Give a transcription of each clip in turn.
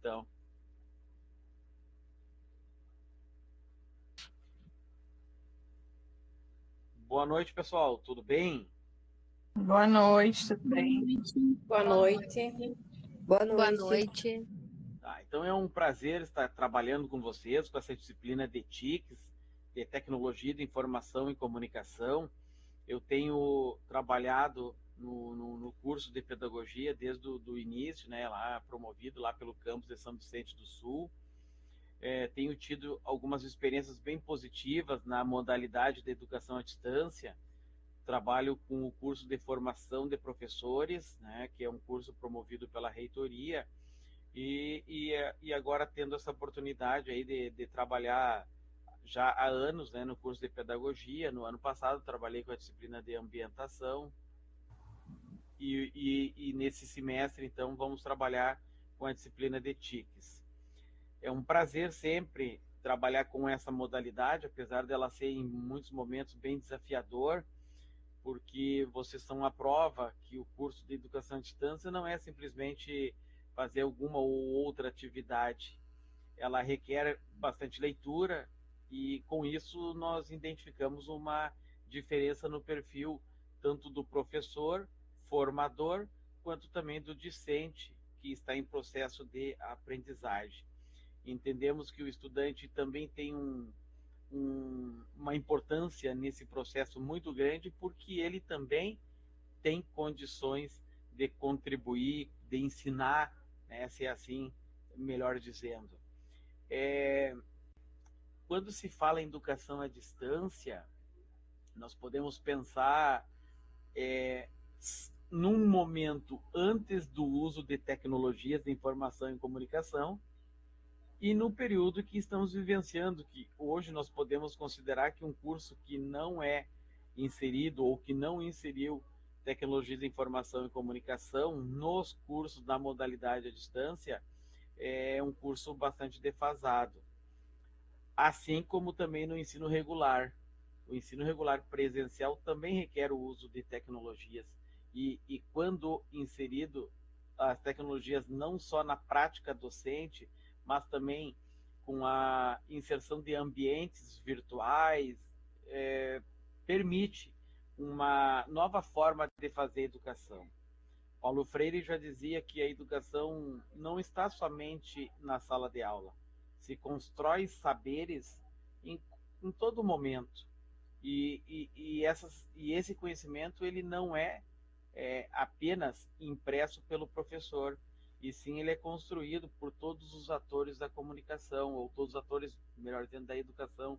Então, boa noite, pessoal. Tudo bem? Boa noite, tudo bem? Boa noite. Boa Boa noite. noite. Então é um prazer estar trabalhando com vocês com essa disciplina de TICs, de Tecnologia de Informação e Comunicação. Eu tenho trabalhado no curso de Pedagogia desde o início, né, lá promovido lá pelo campus de São Vicente do Sul. Tenho tido algumas experiências bem positivas na modalidade de educação à distância. Trabalho com o curso de formação de professores, né, que é um curso promovido pela reitoria, e agora tendo essa oportunidade aí de trabalhar já há anos, né, no curso de pedagogia. No ano passado trabalhei com a disciplina de ambientação e nesse semestre então vamos trabalhar com a disciplina de TICs. É um prazer sempre trabalhar com essa modalidade, apesar dela ser em muitos momentos bem desafiador, porque vocês são a prova que o curso de educação à distância não é simplesmente fazer alguma ou outra atividade. Ela requer bastante leitura e, com isso, nós identificamos uma diferença no perfil tanto do professor, formador, quanto também do discente, que está em processo de aprendizagem. Entendemos que o estudante também tem uma importância nesse processo muito grande, porque ele também tem condições de contribuir, de ensinar, né, se é assim, melhor dizendo. Quando se fala em educação à distância, nós podemos pensar num momento antes do uso de tecnologias de informação e comunicação, e no período que estamos vivenciando, que hoje nós podemos considerar que um curso que não é inserido ou que não inseriu tecnologia de informação e comunicação nos cursos da modalidade à distância é um curso bastante defasado. Assim como também no ensino regular. O ensino regular presencial também requer o uso de tecnologias e quando inserido, as tecnologias não só na prática docente, mas também com a inserção de ambientes virtuais, permite uma nova forma de fazer educação. Paulo Freire já dizia que a educação não está somente na sala de aula, se constrói saberes em todo momento. E esse conhecimento ele não é apenas impresso pelo professor, e sim ele é construído por todos os atores da comunicação, ou todos os atores, melhor dizendo, da educação,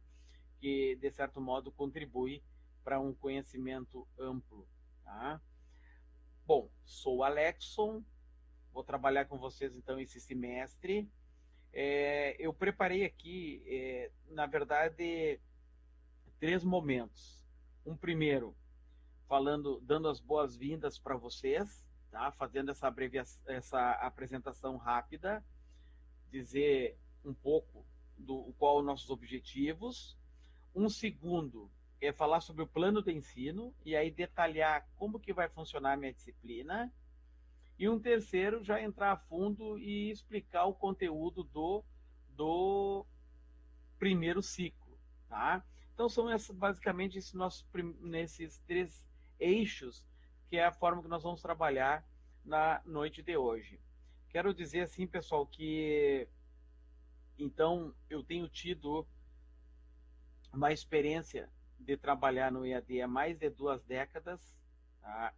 que de certo modo contribui para um conhecimento amplo. Tá? Bom, sou Alexson, vou trabalhar com vocês então esse semestre. Eu preparei aqui, na verdade, 3 momentos. Um primeiro, dando as boas-vindas para vocês, tá? Fazendo essa apresentação rápida, dizer um pouco do qual os nossos objetivos. Um segundo é falar sobre o plano de ensino e aí detalhar como que vai funcionar a minha disciplina. E um terceiro, já entrar a fundo e explicar o conteúdo do primeiro ciclo, tá? Então são basicamente nesses 3 eixos que é a forma que nós vamos trabalhar na noite de hoje. Quero dizer assim, pessoal, que então eu tenho tido uma experiência de trabalhar no EAD há mais de 2 décadas. Tá?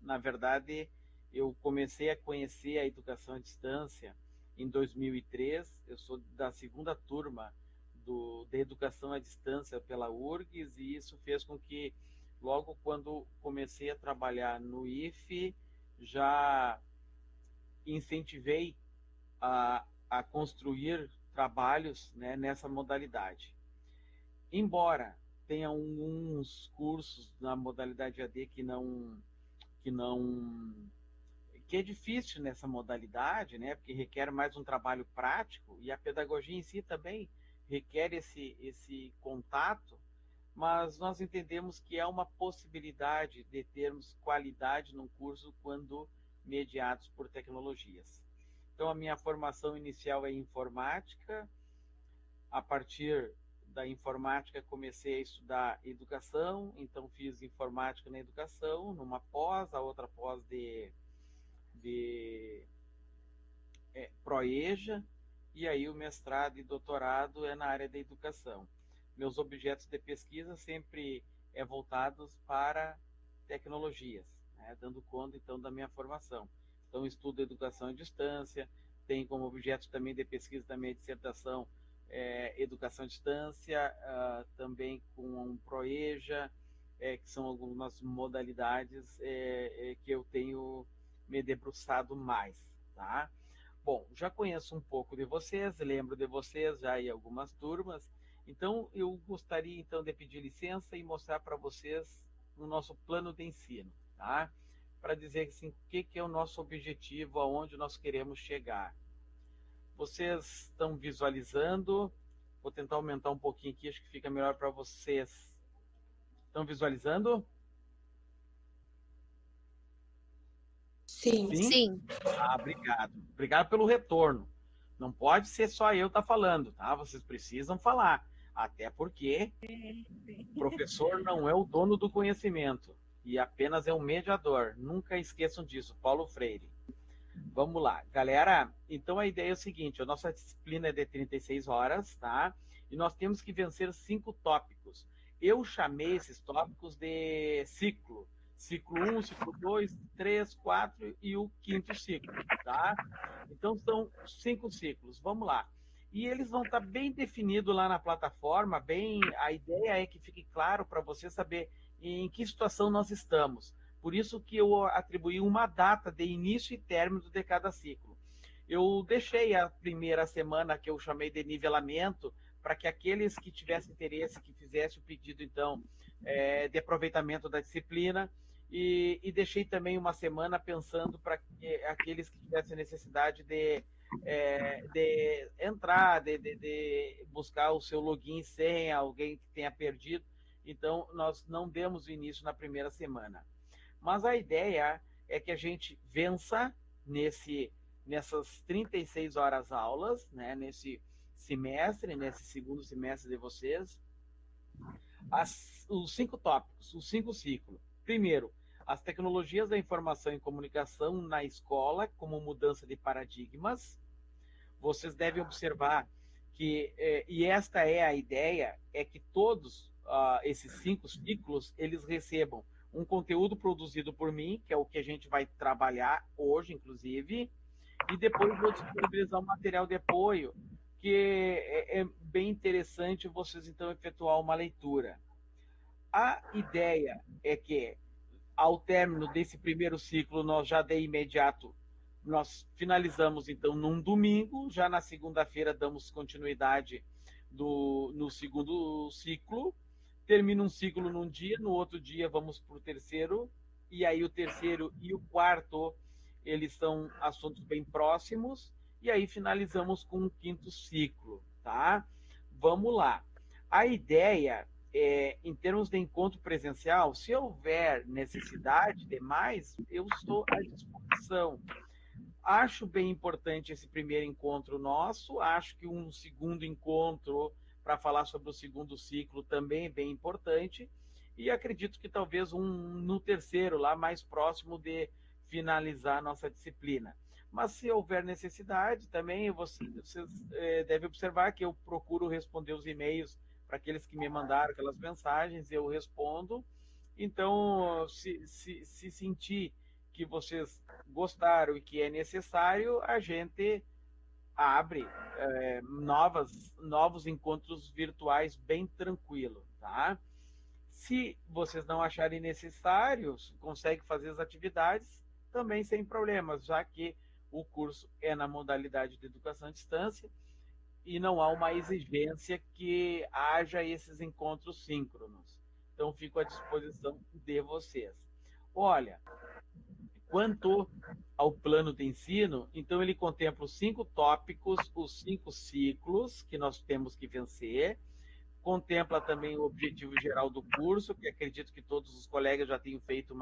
Na verdade, eu comecei a conhecer a educação à distância em 2003. Eu sou da 2ª turma de educação à distância pela URGS, e isso fez com que, logo quando comecei a trabalhar no IFE, já incentivei a construir trabalhos, né, nessa modalidade. Embora tenha alguns cursos na modalidade AD que é difícil nessa modalidade, né, porque requer mais um trabalho prático, e a pedagogia em si também requer esse contato, mas nós entendemos que é uma possibilidade de termos qualidade num curso quando mediados por tecnologias. Então, a minha formação inicial é em informática. A partir da informática, comecei a estudar educação, então fiz informática na educação, numa pós, a outra pós de ProEja, e aí o mestrado e doutorado é na área da educação. Meus objetos de pesquisa sempre voltados para tecnologias, né, dando conta, então, da minha formação. Então, estudo educação à distância, tem como objeto também de pesquisa da minha dissertação educação à distância, também com um ProEja, que são algumas modalidades que eu tenho me debruçado mais, tá? Bom, já conheço um pouco de vocês, lembro de vocês já em algumas turmas, então eu gostaria então de pedir licença e mostrar para vocês o nosso plano de ensino, tá? Para dizer assim, o que é o nosso objetivo, aonde nós queremos chegar. Vocês estão visualizando? Vou tentar aumentar um pouquinho aqui, acho que fica melhor para vocês. Estão visualizando? Sim. Sim. Obrigado. Obrigado pelo retorno. Não pode ser só eu estar falando, tá? Vocês precisam falar. Até porque o professor não é o dono do conhecimento e apenas é um mediador. Nunca esqueçam disso, Paulo Freire. Vamos lá, galera. Então a ideia é o seguinte: a nossa disciplina é de 36 horas, tá? E nós temos que vencer 5 tópicos. Eu chamei esses tópicos de ciclo. Ciclo 1, ciclo 2, 3, 4 e o 5º ciclo, tá? Então são 5 ciclos. Vamos lá. E eles vão estar bem definidos lá na plataforma. A ideia é que fique claro para você saber em que situação nós estamos. Por isso que eu atribuí uma data de início e término de cada ciclo. Eu deixei a primeira semana que eu chamei de nivelamento, para que aqueles que tivessem interesse, que fizessem o pedido, então, de aproveitamento da disciplina, e deixei também uma semana pensando para aqueles que tivessem necessidade de entrar, de buscar o seu login e senha, alguém que tenha perdido. Então, nós não demos o início na primeira semana. Mas a ideia é que a gente vença nessas 36 horas aulas, né, nesse semestre, nesse segundo semestre de vocês, os 5 tópicos, os 5 ciclos. Primeiro, as tecnologias da informação e comunicação na escola como mudança de paradigmas. Vocês devem observar que, e esta é a ideia, é que todos esses 5 ciclos, eles recebam um conteúdo produzido por mim, que é o que a gente vai trabalhar hoje, inclusive, e depois vou disponibilizar um material de apoio, que é bem interessante vocês, então, efetuar uma leitura. A ideia é que, ao término desse primeiro ciclo, nós já de imediato, nós finalizamos, então, num domingo, já na segunda-feira damos continuidade no segundo ciclo, termina um ciclo num dia, no outro dia vamos para o terceiro, e aí o terceiro e o quarto, eles são assuntos bem próximos, e aí finalizamos com o 5º ciclo, tá? Vamos lá. A ideia é, em termos de encontro presencial, se houver necessidade de mais, eu estou à disposição. Acho bem importante esse primeiro encontro nosso, acho que um segundo encontro para falar sobre o segundo ciclo também é bem importante, e acredito que talvez no terceiro, lá mais próximo de finalizar a nossa disciplina. Mas se houver necessidade, também vocês devem observar que eu procuro responder os e-mails para aqueles que me mandaram aquelas mensagens, eu respondo. Então, se sentir que vocês gostaram e que é necessário, a gente abre novos encontros virtuais bem tranquilo, tá? Se vocês não acharem necessários, conseguem fazer as atividades também sem problemas, já que o curso é na modalidade de educação à distância e não há uma exigência que haja esses encontros síncronos. Então, fico à disposição de vocês. Olha, quanto ao plano de ensino, então ele contempla os 5 tópicos, os 5 ciclos que nós temos que vencer, contempla também o objetivo geral do curso, que acredito que todos os colegas já tenham feito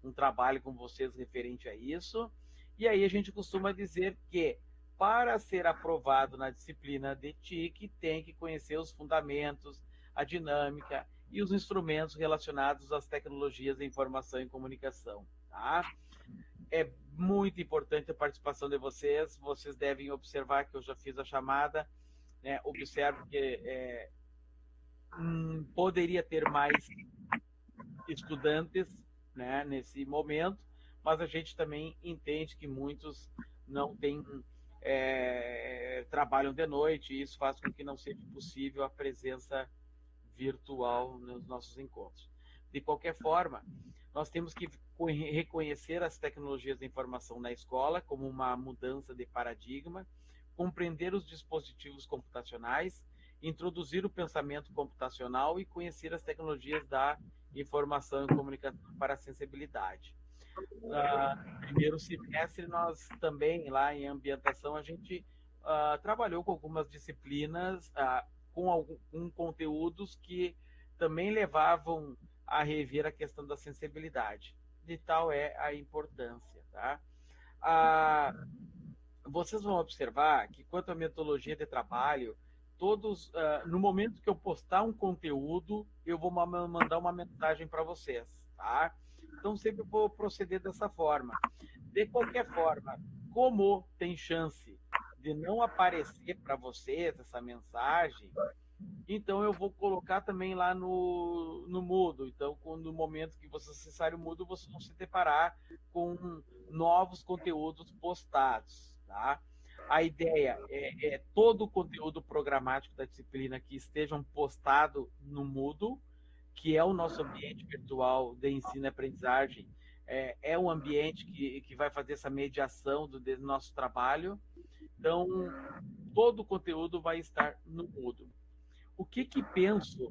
um trabalho com vocês referente a isso, e aí a gente costuma dizer que para ser aprovado na disciplina de TIC, tem que conhecer os fundamentos, a dinâmica e os instrumentos relacionados às tecnologias de informação e comunicação. Tá? É muito importante a participação de vocês. Vocês devem observar que eu já fiz a chamada, né? Observe que poderia ter mais estudantes, né, nesse momento, mas a gente também entende que muitos não têm, trabalham de noite, e isso faz com que não seja possível a presença virtual nos nossos encontros. De qualquer forma, nós temos que reconhecer as tecnologias da informação na escola como uma mudança de paradigma, compreender os dispositivos computacionais, introduzir o pensamento computacional e conhecer as tecnologias da informação e comunicação para a sensibilidade. No primeiro semestre, nós também, lá em ambientação, a gente trabalhou com algumas disciplinas, com conteúdos que também levavam a rever a questão da sensibilidade. De tal é a importância. Tá? Vocês vão observar que, quanto à metodologia de trabalho, todos, no momento que eu postar um conteúdo, eu vou mandar uma mensagem para vocês. Tá? Então, sempre vou proceder dessa forma. De qualquer forma, como tem chance de não aparecer para vocês essa mensagem, então eu vou colocar também lá no Moodle. Então, no momento que vocês acessarem o Moodle, vocês vão se deparar com novos conteúdos postados. Tá? A ideia é todo o conteúdo programático da disciplina que estejam postado no Moodle, que é o nosso ambiente virtual de ensino e aprendizagem, é um ambiente que vai fazer essa mediação do nosso trabalho. Então, todo o conteúdo vai estar no Moodle. O que penso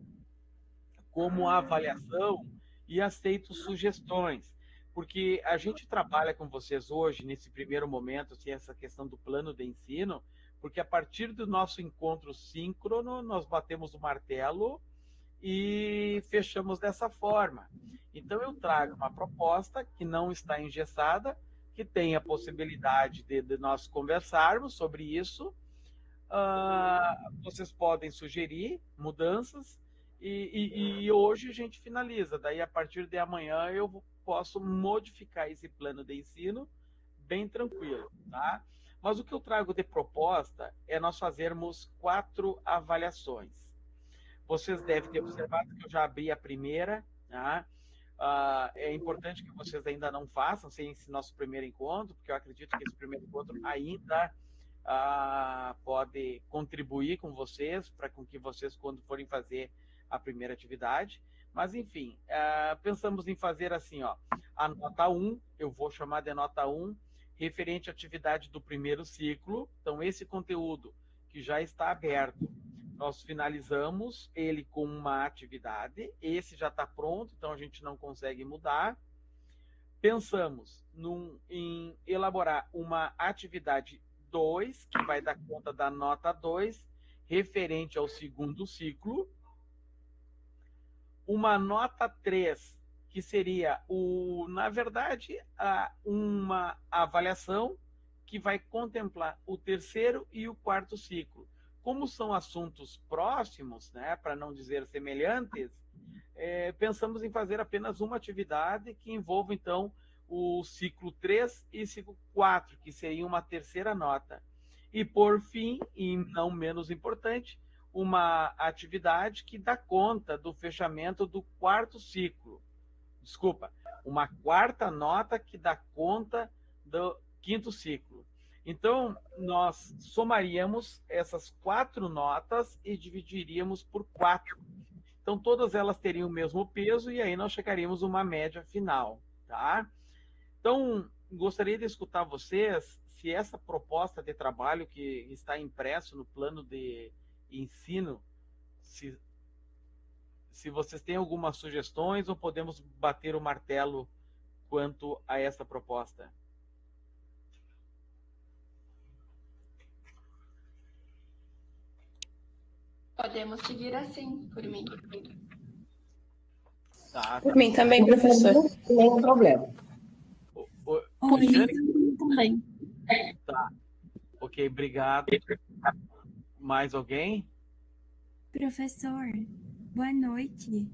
como avaliação e aceito sugestões, porque a gente trabalha com vocês hoje, nesse primeiro momento, assim, essa questão do plano de ensino, porque a partir do nosso encontro síncrono, nós batemos o martelo e fechamos dessa forma. Então, eu trago uma proposta que não está engessada, que tem a possibilidade de nós conversarmos sobre isso. Vocês podem sugerir mudanças e hoje a gente finaliza. Daí, a partir de amanhã, eu posso modificar esse plano de ensino bem tranquilo. Tá? Mas o que eu trago de proposta é nós fazermos 4 avaliações. Vocês devem ter observado que eu já abri a primeira. Tá? É importante que vocês ainda não façam sem esse nosso primeiro encontro, porque eu acredito que esse primeiro encontro ainda pode contribuir com vocês, para com que vocês, quando forem fazer a primeira atividade. Mas, enfim, pensamos em fazer assim, ó, a nota 1, eu vou chamar de nota 1, referente à atividade do primeiro ciclo. Então, esse conteúdo que já está aberto, nós finalizamos ele com uma atividade, esse já está pronto, então a gente não consegue mudar. Pensamos em elaborar uma atividade 2, que vai dar conta da nota 2, referente ao segundo ciclo. Uma nota 3, que seria, na verdade, uma avaliação que vai contemplar o terceiro e o quarto ciclo. Como são assuntos próximos, né, para não dizer semelhantes, pensamos em fazer apenas uma atividade que envolva, então, o ciclo 3 e ciclo 4, que seria uma terceira nota. E, por fim, e não menos importante, uma atividade que dá conta do fechamento do quarto ciclo. Desculpa, uma quarta nota que dá conta do quinto ciclo. Então, nós somaríamos essas 4 notas e dividiríamos por 4. Então, todas elas teriam o mesmo peso e aí nós chegaríamos a uma média final. Tá? Então, gostaria de escutar vocês se essa proposta de trabalho que está impresso no plano de ensino, se vocês têm algumas sugestões ou podemos bater o martelo quanto a essa proposta. Podemos seguir assim, por mim. Tá. Por mim também, professor. Nenhum problema. Jane? Também. Tá. Ok, obrigado. Mais alguém? Professor, boa noite.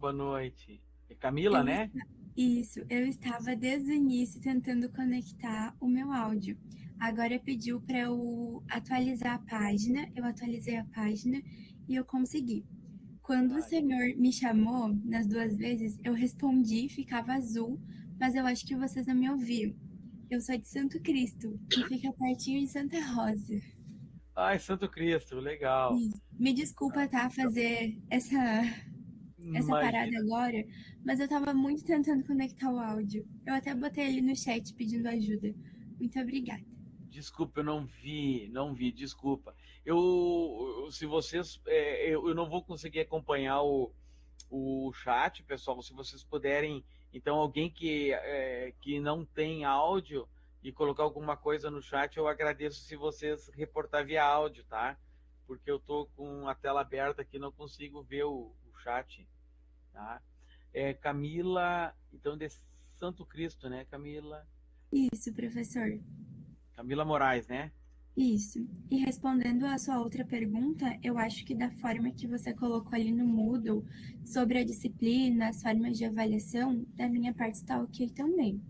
Boa noite. É Camila, né? Isso, eu estava desde o início tentando conectar o meu áudio. Agora pediu para eu atualizar a página, eu atualizei a página e eu consegui. Quando o senhor me chamou, nas 2 vezes, eu respondi, ficava azul, mas eu acho que vocês não me ouviram. Eu sou de Santo Cristo, que fica pertinho de Santa Rosa. Ai, Santo Cristo, legal. Isso. Me desculpa, tá, fazer essa parada Imagina. agora, mas eu tava muito tentando conectar o áudio. Eu até botei ele no chat pedindo ajuda. Muito obrigada. Desculpa, eu não vi, desculpa. Se vocês, eu não vou conseguir acompanhar o chat, pessoal. Se vocês puderem, então alguém que não tem áudio e colocar alguma coisa no chat, eu agradeço se vocês reportar via áudio, tá? Porque eu tô com a tela aberta aqui, não consigo ver o chat, tá? Camila, então de Santo Cristo, né, Camila? Isso, professor. Camila Moraes, né? Isso. E respondendo à sua outra pergunta, eu acho que da forma que você colocou ali no Moodle sobre a disciplina, as formas de avaliação, da minha parte está ok também.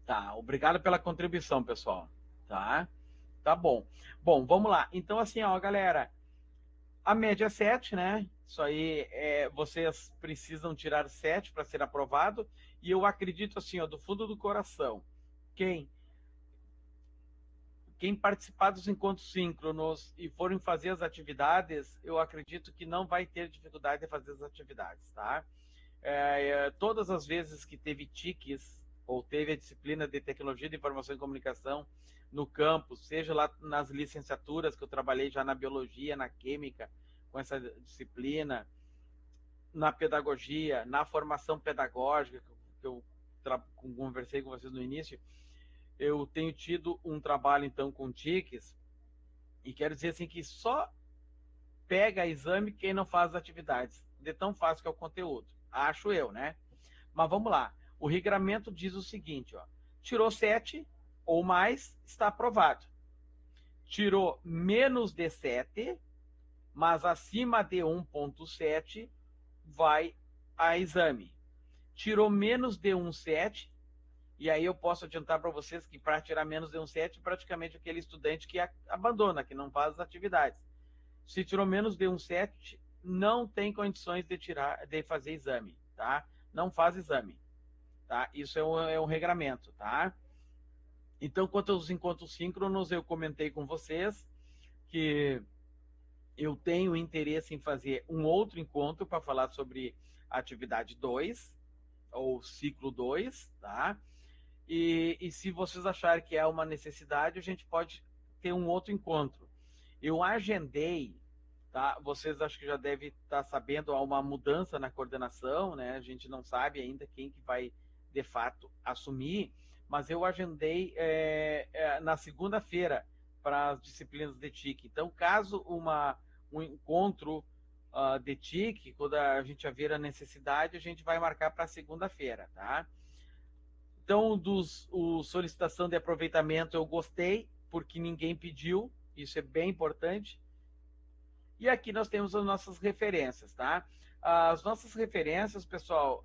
Tá, obrigado pela contribuição, pessoal. Tá bom. Bom, vamos lá. Então, assim, ó, galera, a média é 7, né? Isso aí, vocês precisam tirar 7 para ser aprovado. E eu acredito, assim, ó, do fundo do coração, quem participar dos encontros síncronos e forem fazer as atividades, eu acredito que não vai ter dificuldade em fazer as atividades, tá? Todas as vezes que teve TICs, ou teve a disciplina de Tecnologia de Informação e Comunicação no campus, seja lá nas licenciaturas, que eu trabalhei já na Biologia, na Química, com essa disciplina, na Pedagogia, na formação pedagógica, que eu conversei com vocês no início, eu tenho tido um trabalho, então, com TICs, e quero dizer assim que só pega exame quem não faz atividades, de tão fácil que é o conteúdo, acho eu, né? Mas vamos lá, o regramento diz o seguinte, ó, tirou 7 ou mais, está aprovado. Tirou menos de 7, mas acima de 1,7, vai a exame. Tirou menos de 1,7, e aí eu posso adiantar para vocês que para tirar menos de 1,7, praticamente aquele estudante que abandona, que não faz as atividades. Se tirou menos de 1,7, não tem condições de fazer exame, tá? Não faz exame, tá? Isso é um regramento, tá? Então, quanto aos encontros síncronos, eu comentei com vocês que eu tenho interesse em fazer um outro encontro para falar sobre atividade 2, ou ciclo 2, tá? E se vocês acharem que é uma necessidade, a gente pode ter um outro encontro. Eu agendei, tá? Vocês acho que já devem estar sabendo, há uma mudança na coordenação, né? A gente não sabe ainda quem que vai, de fato, assumir, mas eu agendei na segunda-feira para as disciplinas de TIC. Então, caso um encontro de TIC, quando a gente haver a necessidade, a gente vai marcar para segunda-feira, tá? Então, solicitação de aproveitamento eu gostei, porque ninguém pediu, isso é bem importante. E aqui nós temos as nossas referências, tá? As nossas referências, pessoal,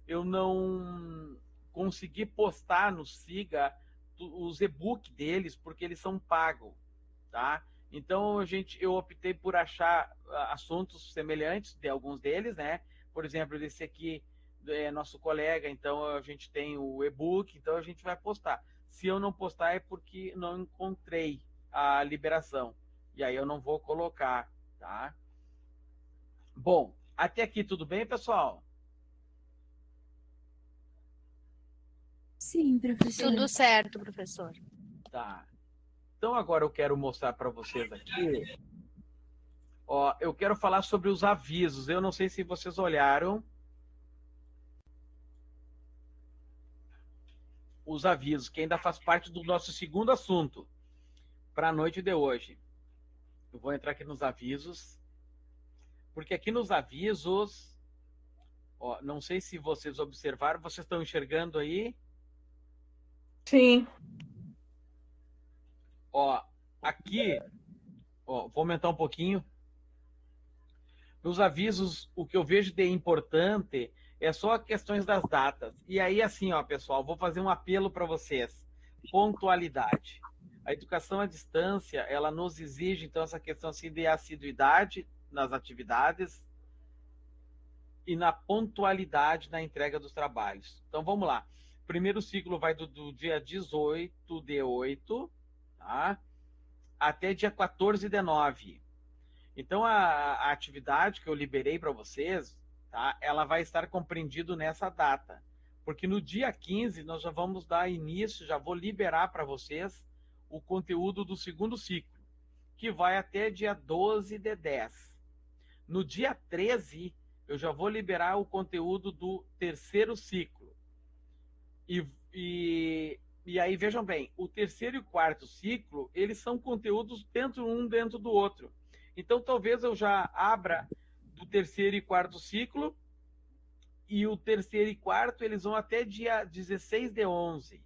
eu não consegui postar no Siga os e-book deles, porque eles são pagos, tá? Então, eu optei por achar assuntos semelhantes de alguns deles, né? Por exemplo, esse aqui é nosso colega, então a gente tem o e-book, então a gente vai postar. Se eu não postar é porque não encontrei a liberação, e aí eu não vou colocar, tá? Bom, até aqui tudo bem, pessoal? Sim, professor. Tudo certo, professor. Tá. Então agora eu quero mostrar para vocês aqui. Ó, eu quero falar sobre os avisos. Eu não sei se vocês olharam os avisos, que ainda faz parte do nosso segundo assunto para a noite de hoje. Eu vou entrar aqui nos avisos, porque aqui nos avisos, ó, não sei se vocês observaram, vocês estão enxergando aí? Sim. Ó, aqui, ó, vou aumentar um pouquinho. Nos avisos, o que eu vejo de importante é só questões das datas. E aí, assim, ó, pessoal, vou fazer um apelo para vocês. Pontualidade. A educação à distância, ela nos exige, então, essa questão assim, de assiduidade nas atividades e na pontualidade na entrega dos trabalhos. Então, vamos lá. O primeiro ciclo vai do dia 18 de 8, tá? Até dia 14 de 9. Então, a atividade que eu liberei para vocês, tá? Ela vai estar compreendido nessa data. Porque no dia 15, nós já vamos dar início, já vou liberar para vocês o conteúdo do segundo ciclo, que vai até dia 12 de 10. No dia 13, eu já vou liberar o conteúdo do terceiro ciclo. E aí, vejam bem, o terceiro e o quarto ciclo, eles são conteúdos dentro do outro. Então, talvez eu já abra do terceiro e quarto ciclo, e o terceiro e quarto, eles vão até dia 16 de 11.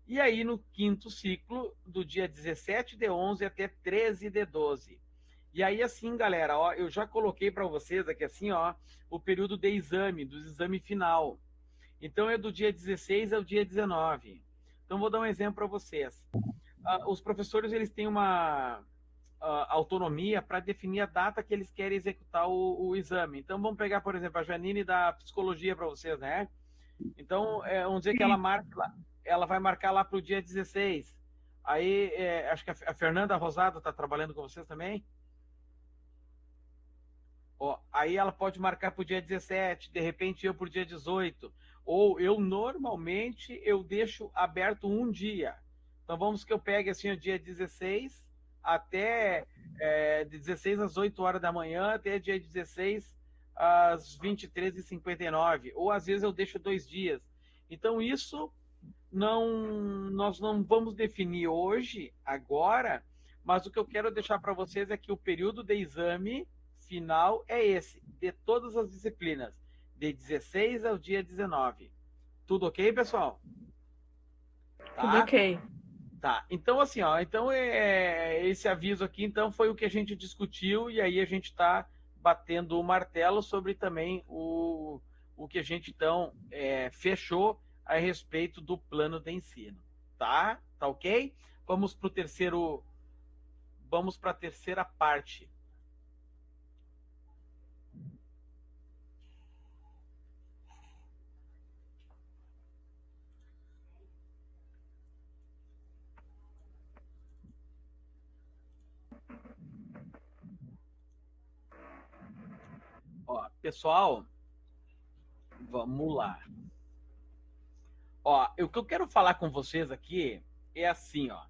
E aí, no quinto ciclo, do dia 17 de 11 até 13 de 12. E aí, assim, galera, ó, eu já coloquei para vocês aqui, assim, ó, o período de exame, do exame final. Então, é do dia 16 ao dia 19. Então, vou dar um exemplo para vocês. Os professores, eles têm uma autonomia para definir a data que eles querem executar o exame. Então, vamos pegar, por exemplo, a Janine da psicologia para vocês, né? Então, vamos dizer que ela vai marcar lá para o dia 16. Aí, acho que a Fernanda Rosado está trabalhando com vocês também. Ó, aí ela pode marcar para o dia 17, de repente eu para o dia 18. Ou eu, normalmente, eu deixo aberto um dia. Então, vamos que eu pegue assim o dia 16 até 16 às 8 horas da manhã, até dia 16 às 23h59. Ou, às vezes, eu deixo 2 dias. Então, isso nós não vamos definir hoje, agora, mas o que eu quero deixar para vocês é que o período de exame final é esse, de todas as disciplinas, de 16 ao dia 19. Tudo ok, pessoal? Tá? Tudo ok. Tá, então assim, ó, então esse aviso aqui, então, foi o que a gente discutiu, e aí a gente está batendo o martelo sobre também o que a gente, então, fechou a respeito do plano de ensino, tá? Tá ok? Vamos para a terceira parte. Ó, pessoal, vamos lá. Ó, o que eu quero falar com vocês aqui é assim, ó.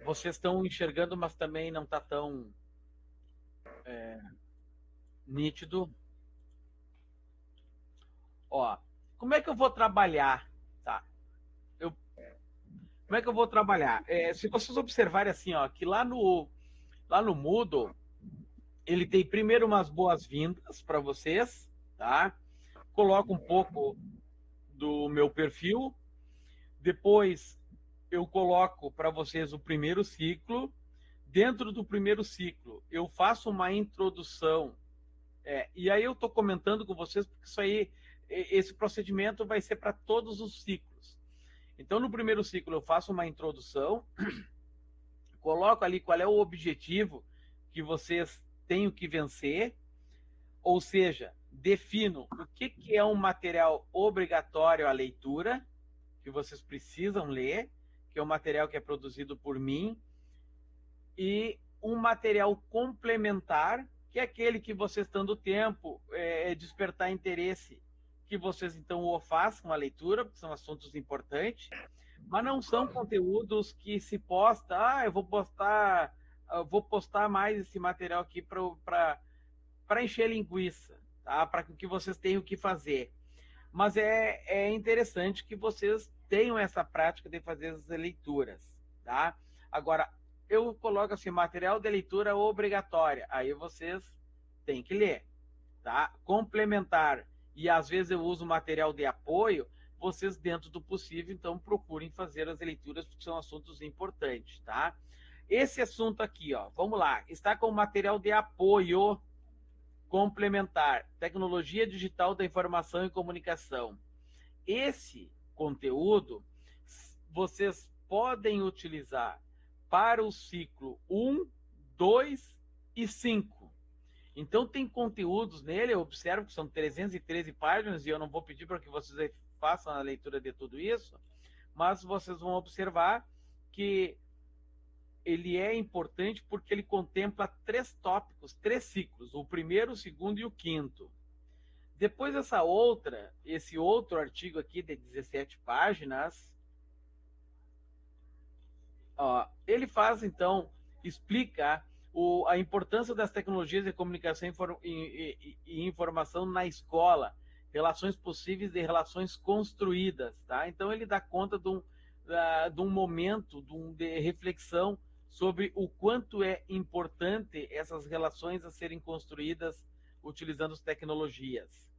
Vocês estão enxergando, mas também não está tão nítido. Ó, como é que eu vou trabalhar, tá? Como é que eu vou trabalhar? Se vocês observarem assim, ó, que lá no Moodle, ele tem primeiro umas boas-vindas para vocês, tá? Coloco um pouco do meu perfil, depois eu coloco para vocês o primeiro ciclo. Dentro do primeiro ciclo, eu faço uma introdução, e aí eu estou comentando com vocês, porque isso aí, esse procedimento vai ser para todos os ciclos. Então, no primeiro ciclo, eu faço uma introdução, coloco ali qual é o objetivo que vocês têm que vencer, ou seja, defino o que é um material obrigatório à leitura, que vocês precisam ler, que é um material que é produzido por mim, e um material complementar, que é aquele que vocês, estando tempo, despertar interesse, que vocês então o façam a leitura, porque são assuntos importantes, mas não são conteúdos que se posta, eu vou postar mais esse material aqui para encher linguiça, tá? Para que vocês tenham o que fazer. Mas é interessante que vocês tenham essa prática de fazer as leituras, tá? Agora, eu coloco assim, material de leitura obrigatória, aí vocês têm que ler, tá? Complementar, e às vezes eu uso material de apoio, vocês, dentro do possível, então, procurem fazer as leituras, porque são assuntos importantes, tá? Esse assunto aqui, ó, vamos lá, está com material de apoio complementar, tecnologia digital da informação e comunicação. Esse conteúdo, vocês podem utilizar para o ciclo 1, 2 e 5. Então, tem conteúdos nele, eu observo que são 313 páginas, e eu não vou pedir para que vocês façam a leitura de tudo isso, mas vocês vão observar que ele é importante porque ele contempla 3 tópicos, 3 ciclos, o primeiro, o segundo e o quinto. Depois esse outro artigo aqui de 17 páginas, ó, ele faz, então, explica a importância das tecnologias de comunicação e informação na escola, relações possíveis de relações construídas, tá? Então, ele dá conta de um momento de reflexão sobre o quanto é importante essas relações a serem construídas utilizando as tecnologias.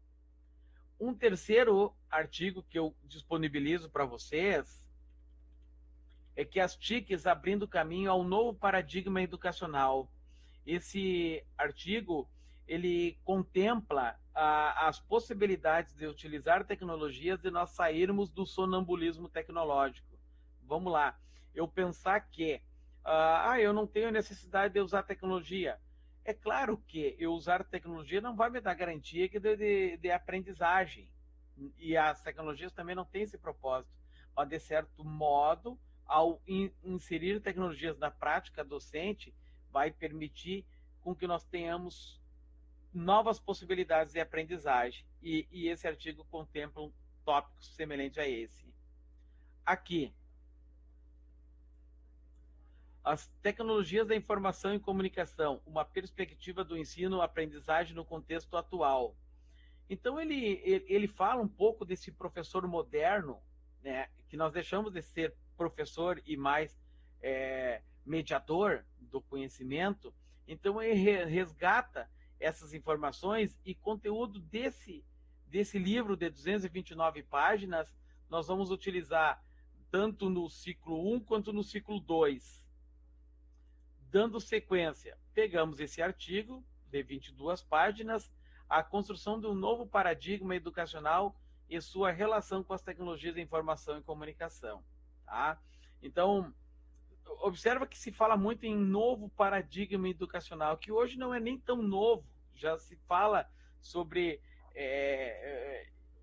Um terceiro artigo que eu disponibilizo para vocês é que as TICs abrindo caminho ao novo paradigma educacional. Esse artigo, ele contempla as possibilidades de utilizar tecnologias de nós sairmos do sonambulismo tecnológico. Vamos lá, eu pensar que eu não tenho necessidade de usar tecnologia. É claro que eu usar tecnologia não vai me dar garantia de aprendizagem. E as tecnologias também não têm esse propósito. Mas, de certo modo, ao inserir tecnologias na prática docente, vai permitir com que nós tenhamos novas possibilidades de aprendizagem. E esse artigo contempla um tópico semelhante a esse. Aqui, as tecnologias da informação e comunicação, uma perspectiva do ensino-aprendizagem no contexto atual. Então, ele fala um pouco desse professor moderno, né, que nós deixamos de ser professor e mais mediador do conhecimento. Então, ele resgata essas informações e conteúdo desse livro de 229 páginas, nós vamos utilizar tanto no ciclo 1 quanto no ciclo 2. Dando sequência, pegamos esse artigo de 22 páginas, a construção de um novo paradigma educacional e sua relação com as tecnologias de informação e comunicação. Tá? Então, observa que se fala muito em novo paradigma educacional, que hoje não é nem tão novo, já se fala sobre,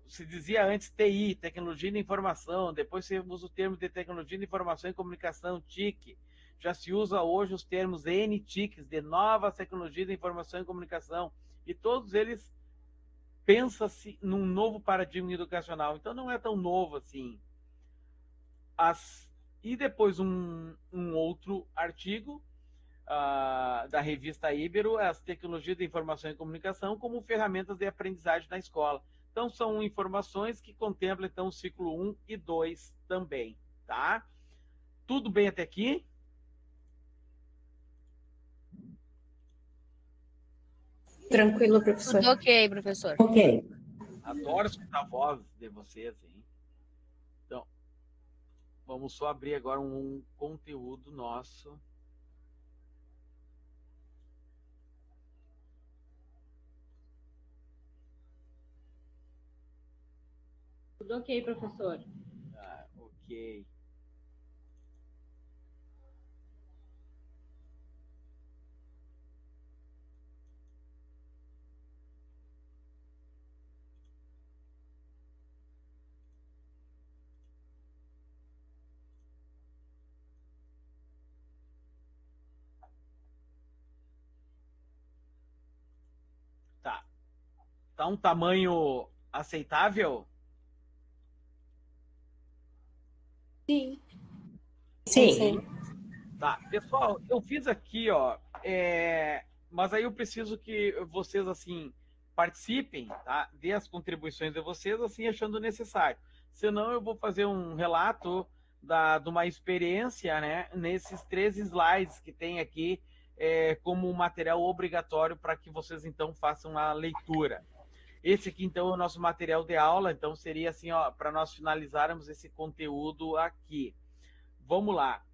se dizia antes TI, tecnologia de informação, depois se usa o termo de tecnologia de informação e comunicação, TIC, já se usa hoje os termos NTICs, de novas tecnologias de informação e comunicação, e todos eles pensa-se num novo paradigma educacional, então não é tão novo assim. E depois um outro artigo da revista Ibero, as tecnologias de informação e comunicação como ferramentas de aprendizagem na escola. Então são informações que contemplam então o ciclo 1 e 2 também, tá? Tudo bem até aqui? Tranquilo, professor. Tudo ok, professor. Ok. Adoro escutar a voz de vocês, hein? Então, vamos só abrir agora um conteúdo nosso. Tudo ok, professor. Ok. Tá um tamanho aceitável? Sim. Tá, pessoal, eu fiz aqui, ó, mas aí eu preciso que vocês, assim, participem, tá? Dê as contribuições de vocês, assim, achando necessário. Senão eu vou fazer um relato de uma experiência, né, nesses 3 slides que tem aqui como material obrigatório para que vocês, então, façam a leitura. Esse aqui, então, é o nosso material de aula. Então, seria assim, ó, para nós finalizarmos esse conteúdo aqui. Vamos lá.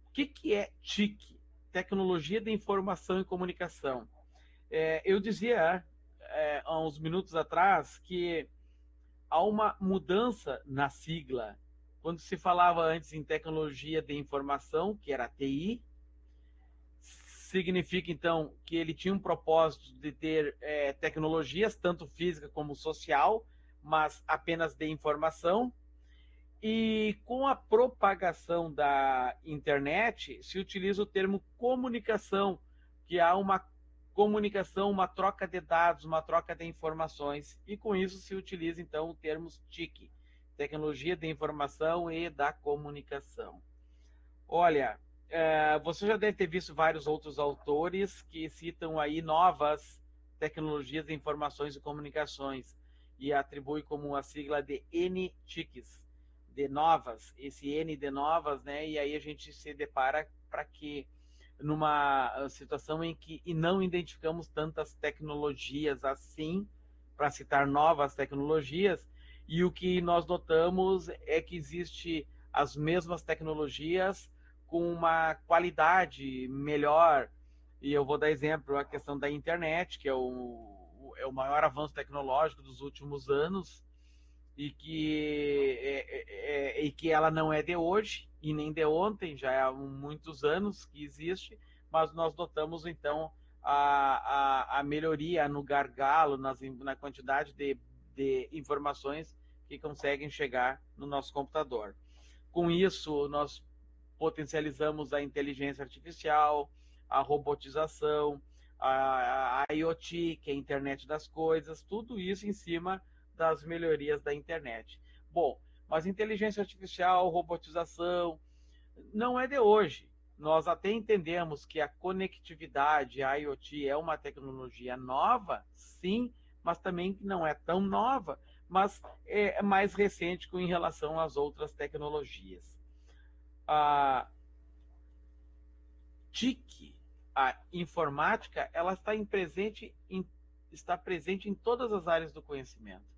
O que é TIC? Tecnologia de Informação e Comunicação. Eu dizia há uns minutos atrás que há uma mudança na sigla. Quando se falava antes em tecnologia de informação, que era TI, significa, então, que ele tinha um propósito de ter tecnologias, tanto física como social, mas apenas de informação. E com a propagação da internet, se utiliza o termo comunicação, que há uma comunicação, uma troca de dados, uma troca de informações, e com isso se utiliza, então, o termo TIC, Tecnologia de Informação e da Comunicação. Olha, você já deve ter visto vários outros autores que citam aí novas tecnologias de informações e comunicações, e atribui como a sigla de NTICs, de novas, esse N de novas, né? E aí a gente se depara para que numa situação em que não identificamos tantas tecnologias assim, para citar novas tecnologias, e o que nós notamos é que existe as mesmas tecnologias com uma qualidade melhor, e eu vou dar exemplo a questão da internet, que é o maior avanço tecnológico dos últimos anos, e que ela não é de hoje e nem de ontem, já há muitos anos que existe, mas nós notamos então a melhoria no gargalo, na quantidade de informações que conseguem chegar no nosso computador. Com isso, nós potencializamos a inteligência artificial, a robotização, a IoT, que é a internet das coisas, tudo isso em cima das melhorias da internet. Bom, mas inteligência artificial, robotização, não é de hoje. Nós até entendemos que a conectividade, a IoT, é uma tecnologia nova, sim, mas também não é tão nova, mas é mais recente em relação às outras tecnologias. A TIC, a informática, ela está presente em todas as áreas do conhecimento.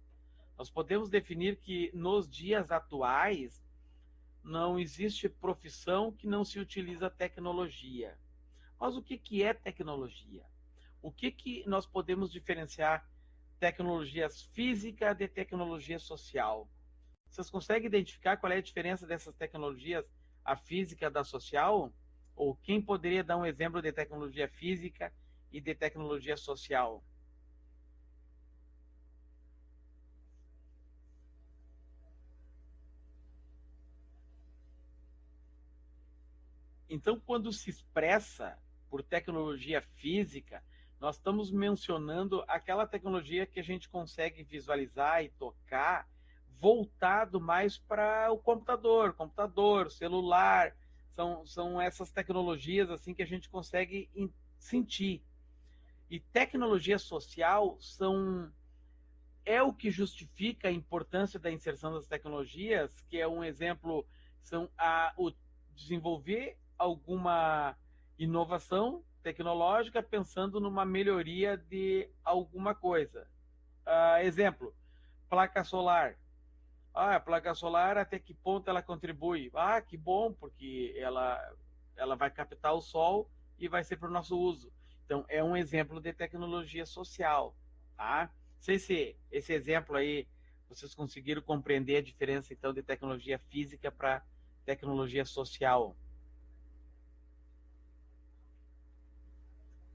Nós podemos definir que nos dias atuais não existe profissão que não se utiliza tecnologia. Mas o que é tecnologia? O que nós podemos diferenciar tecnologias físicas de tecnologia social? Vocês conseguem identificar qual é a diferença dessas tecnologias, a física da social? Ou quem poderia dar um exemplo de tecnologia física e de tecnologia social? Então, quando se expressa por tecnologia física, nós estamos mencionando aquela tecnologia que a gente consegue visualizar e tocar, voltado mais para o computador, celular, são essas tecnologias assim que a gente consegue sentir. E tecnologia social é o que justifica a importância da inserção das tecnologias, que é um exemplo, o desenvolver alguma inovação tecnológica pensando numa melhoria de alguma coisa. Exemplo, placa solar. A placa solar, até que ponto ela contribui? Que bom, porque ela vai captar o sol e vai ser para o nosso uso. Então, é um exemplo de tecnologia social. Tá? Não sei se esse exemplo aí, vocês conseguiram compreender a diferença, então, de tecnologia física para tecnologia social.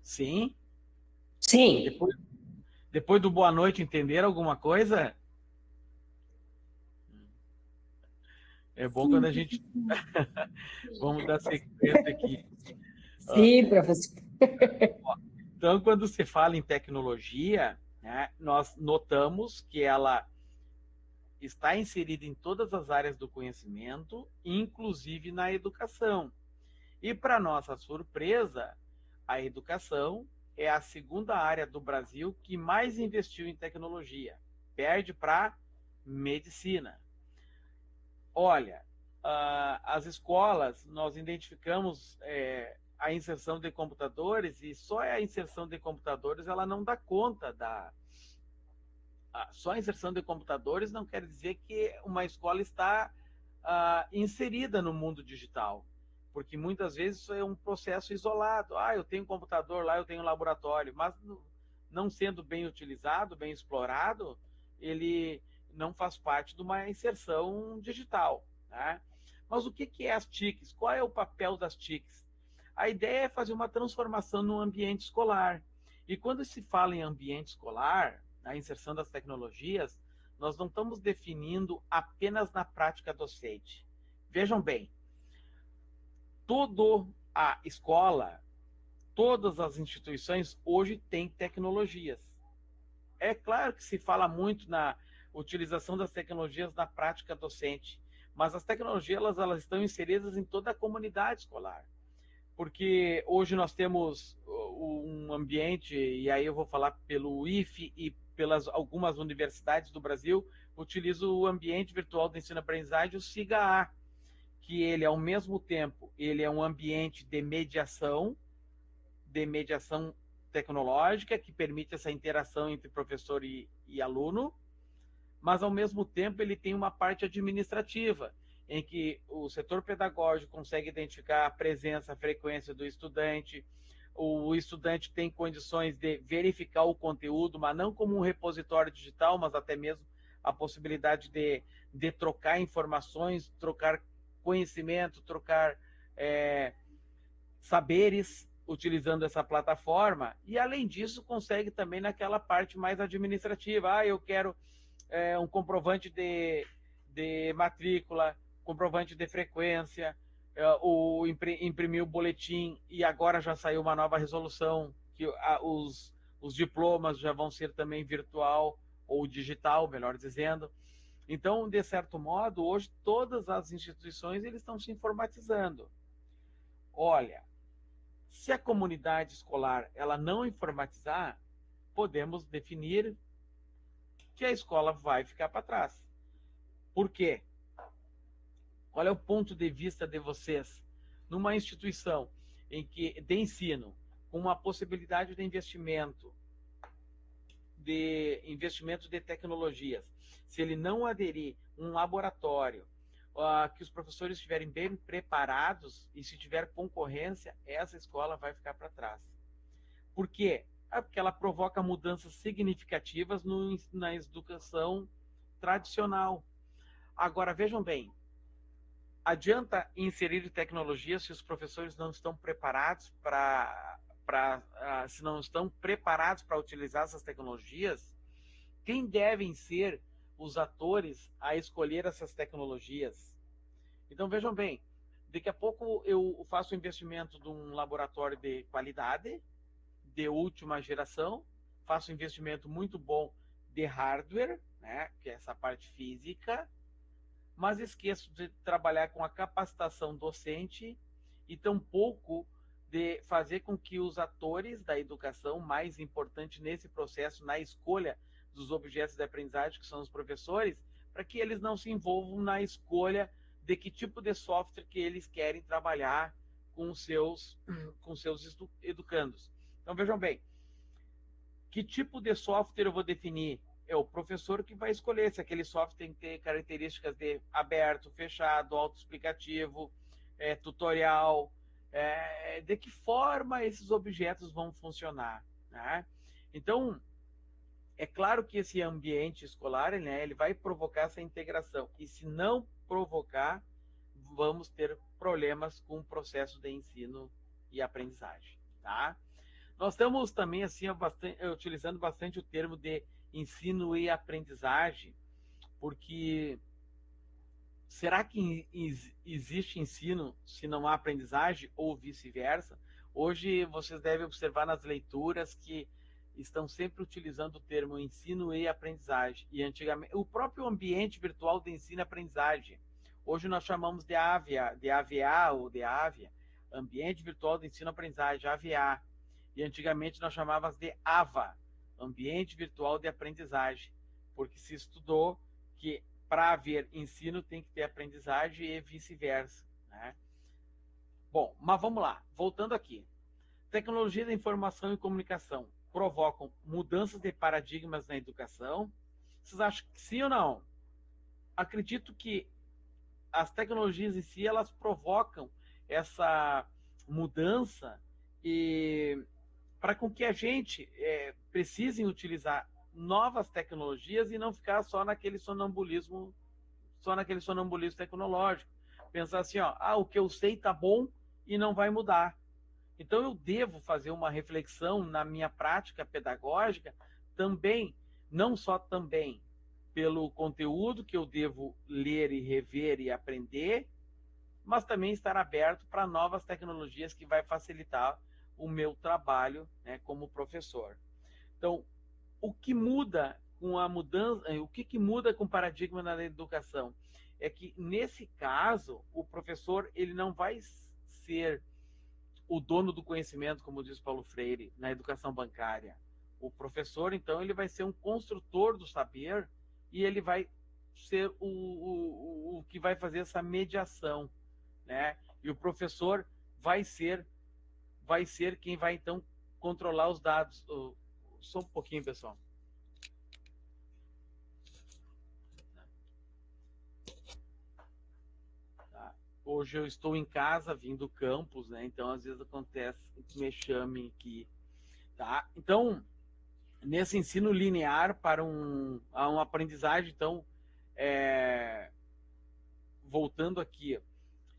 Sim? Sim. Depois do boa noite, entenderam alguma coisa? É bom quando a gente... Vamos dar sequência aqui. Sim, professor. Então, quando se fala em tecnologia, né, nós notamos que ela está inserida em todas as áreas do conhecimento, inclusive na educação. E, para nossa surpresa, a educação é a segunda área do Brasil que mais investiu em tecnologia. Perde para medicina. Olha, as escolas, nós identificamos a inserção de computadores, e só a inserção de computadores ela não dá conta só a inserção de computadores não quer dizer que uma escola está inserida no mundo digital, porque muitas vezes isso é um processo isolado. Eu tenho um computador lá, eu tenho um laboratório, mas não sendo bem utilizado, bem explorado, ele não faz parte de uma inserção digital, né? Mas o que é as TICs? Qual é o papel das TICs? A ideia é fazer uma transformação no ambiente escolar. E quando se fala em ambiente escolar, a inserção das tecnologias, nós não estamos definindo apenas na prática docente. Vejam bem, toda a escola, todas as instituições hoje têm tecnologias. É claro que se fala muito na utilização das tecnologias na prática docente, mas as tecnologias elas estão inseridas em toda a comunidade escolar. Porque hoje nós temos um ambiente, e aí eu vou falar pelo IFE e pelas algumas universidades do Brasil, utilizo o ambiente virtual de ensino-aprendizagem, o SIGA-A, que ele, ao mesmo tempo, ele é um ambiente de mediação tecnológica, que permite essa interação entre professor e aluno, mas, ao mesmo tempo, ele tem uma parte administrativa, em que o setor pedagógico consegue identificar a presença, a frequência do estudante, o estudante tem condições de verificar o conteúdo, mas não como um repositório digital, mas até mesmo a possibilidade de trocar informações, trocar conhecimento, trocar saberes, utilizando essa plataforma, e, além disso, consegue também naquela parte mais administrativa. Eu quero um comprovante de matrícula, comprovante de frequência, imprimir o boletim, e agora já saiu uma nova resolução, que os diplomas já vão ser também virtual, ou digital, melhor dizendo. Então, de certo modo, hoje todas as instituições eles estão se informatizando. Olha, se a comunidade escolar ela não informatizar, podemos definir que a escola vai ficar para trás. Por quê? Qual é o ponto de vista de vocês? Numa instituição de ensino, com uma possibilidade de investimento de tecnologias, se ele não aderir um laboratório, que os professores estiverem bem preparados, e se tiver concorrência, essa escola vai ficar para trás. Por quê? Porque ela provoca mudanças significativas na educação tradicional. Agora, vejam bem, adianta inserir tecnologia se os professores não estão preparados se não estão preparados para utilizar essas tecnologias? Quem devem ser os atores a escolher essas tecnologias? Então, vejam bem, daqui a pouco eu faço um investimento de um laboratório de qualidade, de última geração, faço um investimento muito bom de hardware, né, que é essa parte física, mas esqueço de trabalhar com a capacitação docente e tampouco de fazer com que os atores da educação, mais importante nesse processo, na escolha dos objetos de aprendizagem, que são os professores, para que eles não se envolvam na escolha de que tipo de software que eles querem trabalhar com seus educandos. Então, vejam bem, que tipo de software eu vou definir? É o professor que vai escolher se aquele software tem que ter características de aberto, fechado, autoexplicativo, tutorial, de que forma esses objetos vão funcionar, né? Então, é claro que esse ambiente escolar, né, ele vai provocar essa integração, e se não provocar, vamos ter problemas com o processo de ensino e aprendizagem, tá? Nós estamos também assim, utilizando bastante o termo de ensino e aprendizagem, porque será que existe ensino se não há aprendizagem, ou vice-versa? Hoje vocês devem observar nas leituras que estão sempre utilizando o termo ensino e aprendizagem, e antigamente o próprio ambiente virtual de ensino e aprendizagem, hoje nós chamamos de AVA ou de AVIA, ambiente virtual de ensino e aprendizagem, AVA, e antigamente nós chamávamos de AVA, ambiente virtual de aprendizagem, porque se estudou que para haver ensino tem que ter aprendizagem e vice-versa, né? Bom, mas vamos lá, voltando aqui. Tecnologia da informação e comunicação provocam mudanças de paradigmas na educação, Vocês acham que sim ou não? Acredito que as tecnologias em si, elas provocam essa mudança e para com que a gente precise utilizar novas tecnologias e não ficar só naquele sonambulismo tecnológico. Pensar assim, ó, o que eu sei tá bom e não vai mudar. Então eu devo fazer uma reflexão na minha prática pedagógica também, não só também pelo conteúdo que eu devo ler e rever e aprender, mas também estar aberto para novas tecnologias que vai facilitar o meu trabalho, né, como professor. Então, o que muda com a mudança, o que muda com o paradigma na educação é que nesse caso o professor ele não vai ser o dono do conhecimento, como diz Paulo Freire, na educação bancária. O professor, então, ele vai ser um construtor do saber e ele vai ser o que vai fazer essa mediação, né? E o professor vai ser quem vai, então, controlar os dados. Só um pouquinho, pessoal. Tá. Hoje eu estou em casa, vim do campus, né? Então, às vezes acontece que me chamem aqui. Tá? Então, nesse ensino linear para uma aprendizagem, então, voltando aqui,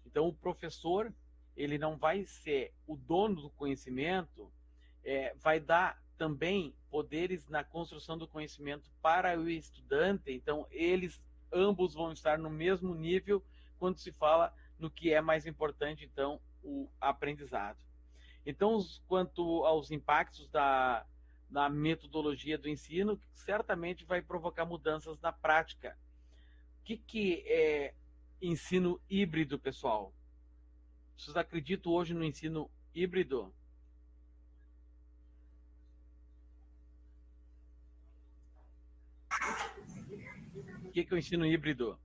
então o professor ele não vai ser o dono do conhecimento, vai dar também poderes na construção do conhecimento para o estudante, então eles ambos vão estar no mesmo nível quando se fala no que é mais importante, então, o aprendizado. Então, quanto aos impactos da metodologia do ensino, certamente vai provocar mudanças na prática. O que é ensino híbrido, pessoal? Vocês acreditam hoje no ensino híbrido? O que é o ensino híbrido?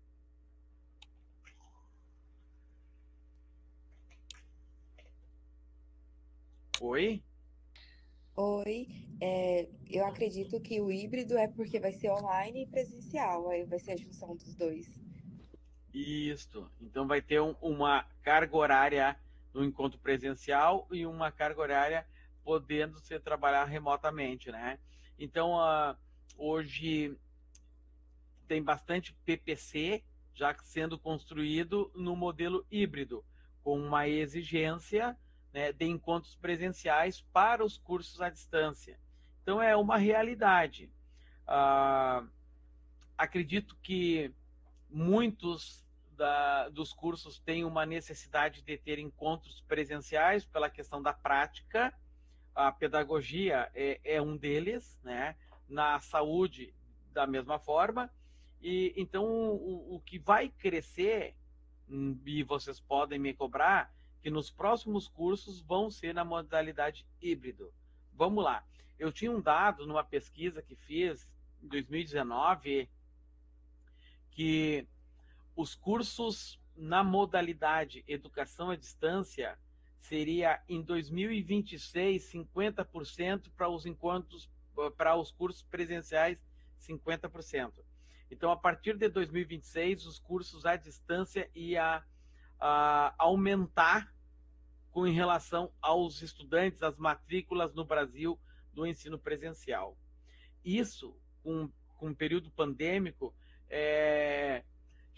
Oi? Oi, eu acredito que o híbrido é porque vai ser online e presencial, aí vai ser a junção dos dois. Isso. Então vai ter uma carga horária no encontro presencial e uma carga horária podendo se trabalhar remotamente, né? Então, hoje tem bastante PPC já sendo construído no modelo híbrido, com uma exigência, né, de encontros presenciais para os cursos à distância. Então, é uma realidade. Acredito que muitos dos cursos têm uma necessidade de ter encontros presenciais pela questão da prática. A pedagogia é um deles, né? Na saúde, da mesma forma. E então, o que vai crescer, e vocês podem me cobrar, que nos próximos cursos vão ser na modalidade híbrido. Vamos lá. Eu tinha um dado numa pesquisa que fiz em 2019, que os cursos na modalidade educação à distância seria em 2026 50% para os encontros, para os cursos presenciais 50%. Então, a partir de 2026, os cursos à distância ia aumentar em relação aos estudantes, as matrículas no Brasil do ensino presencial. Isso, com o período pandêmico,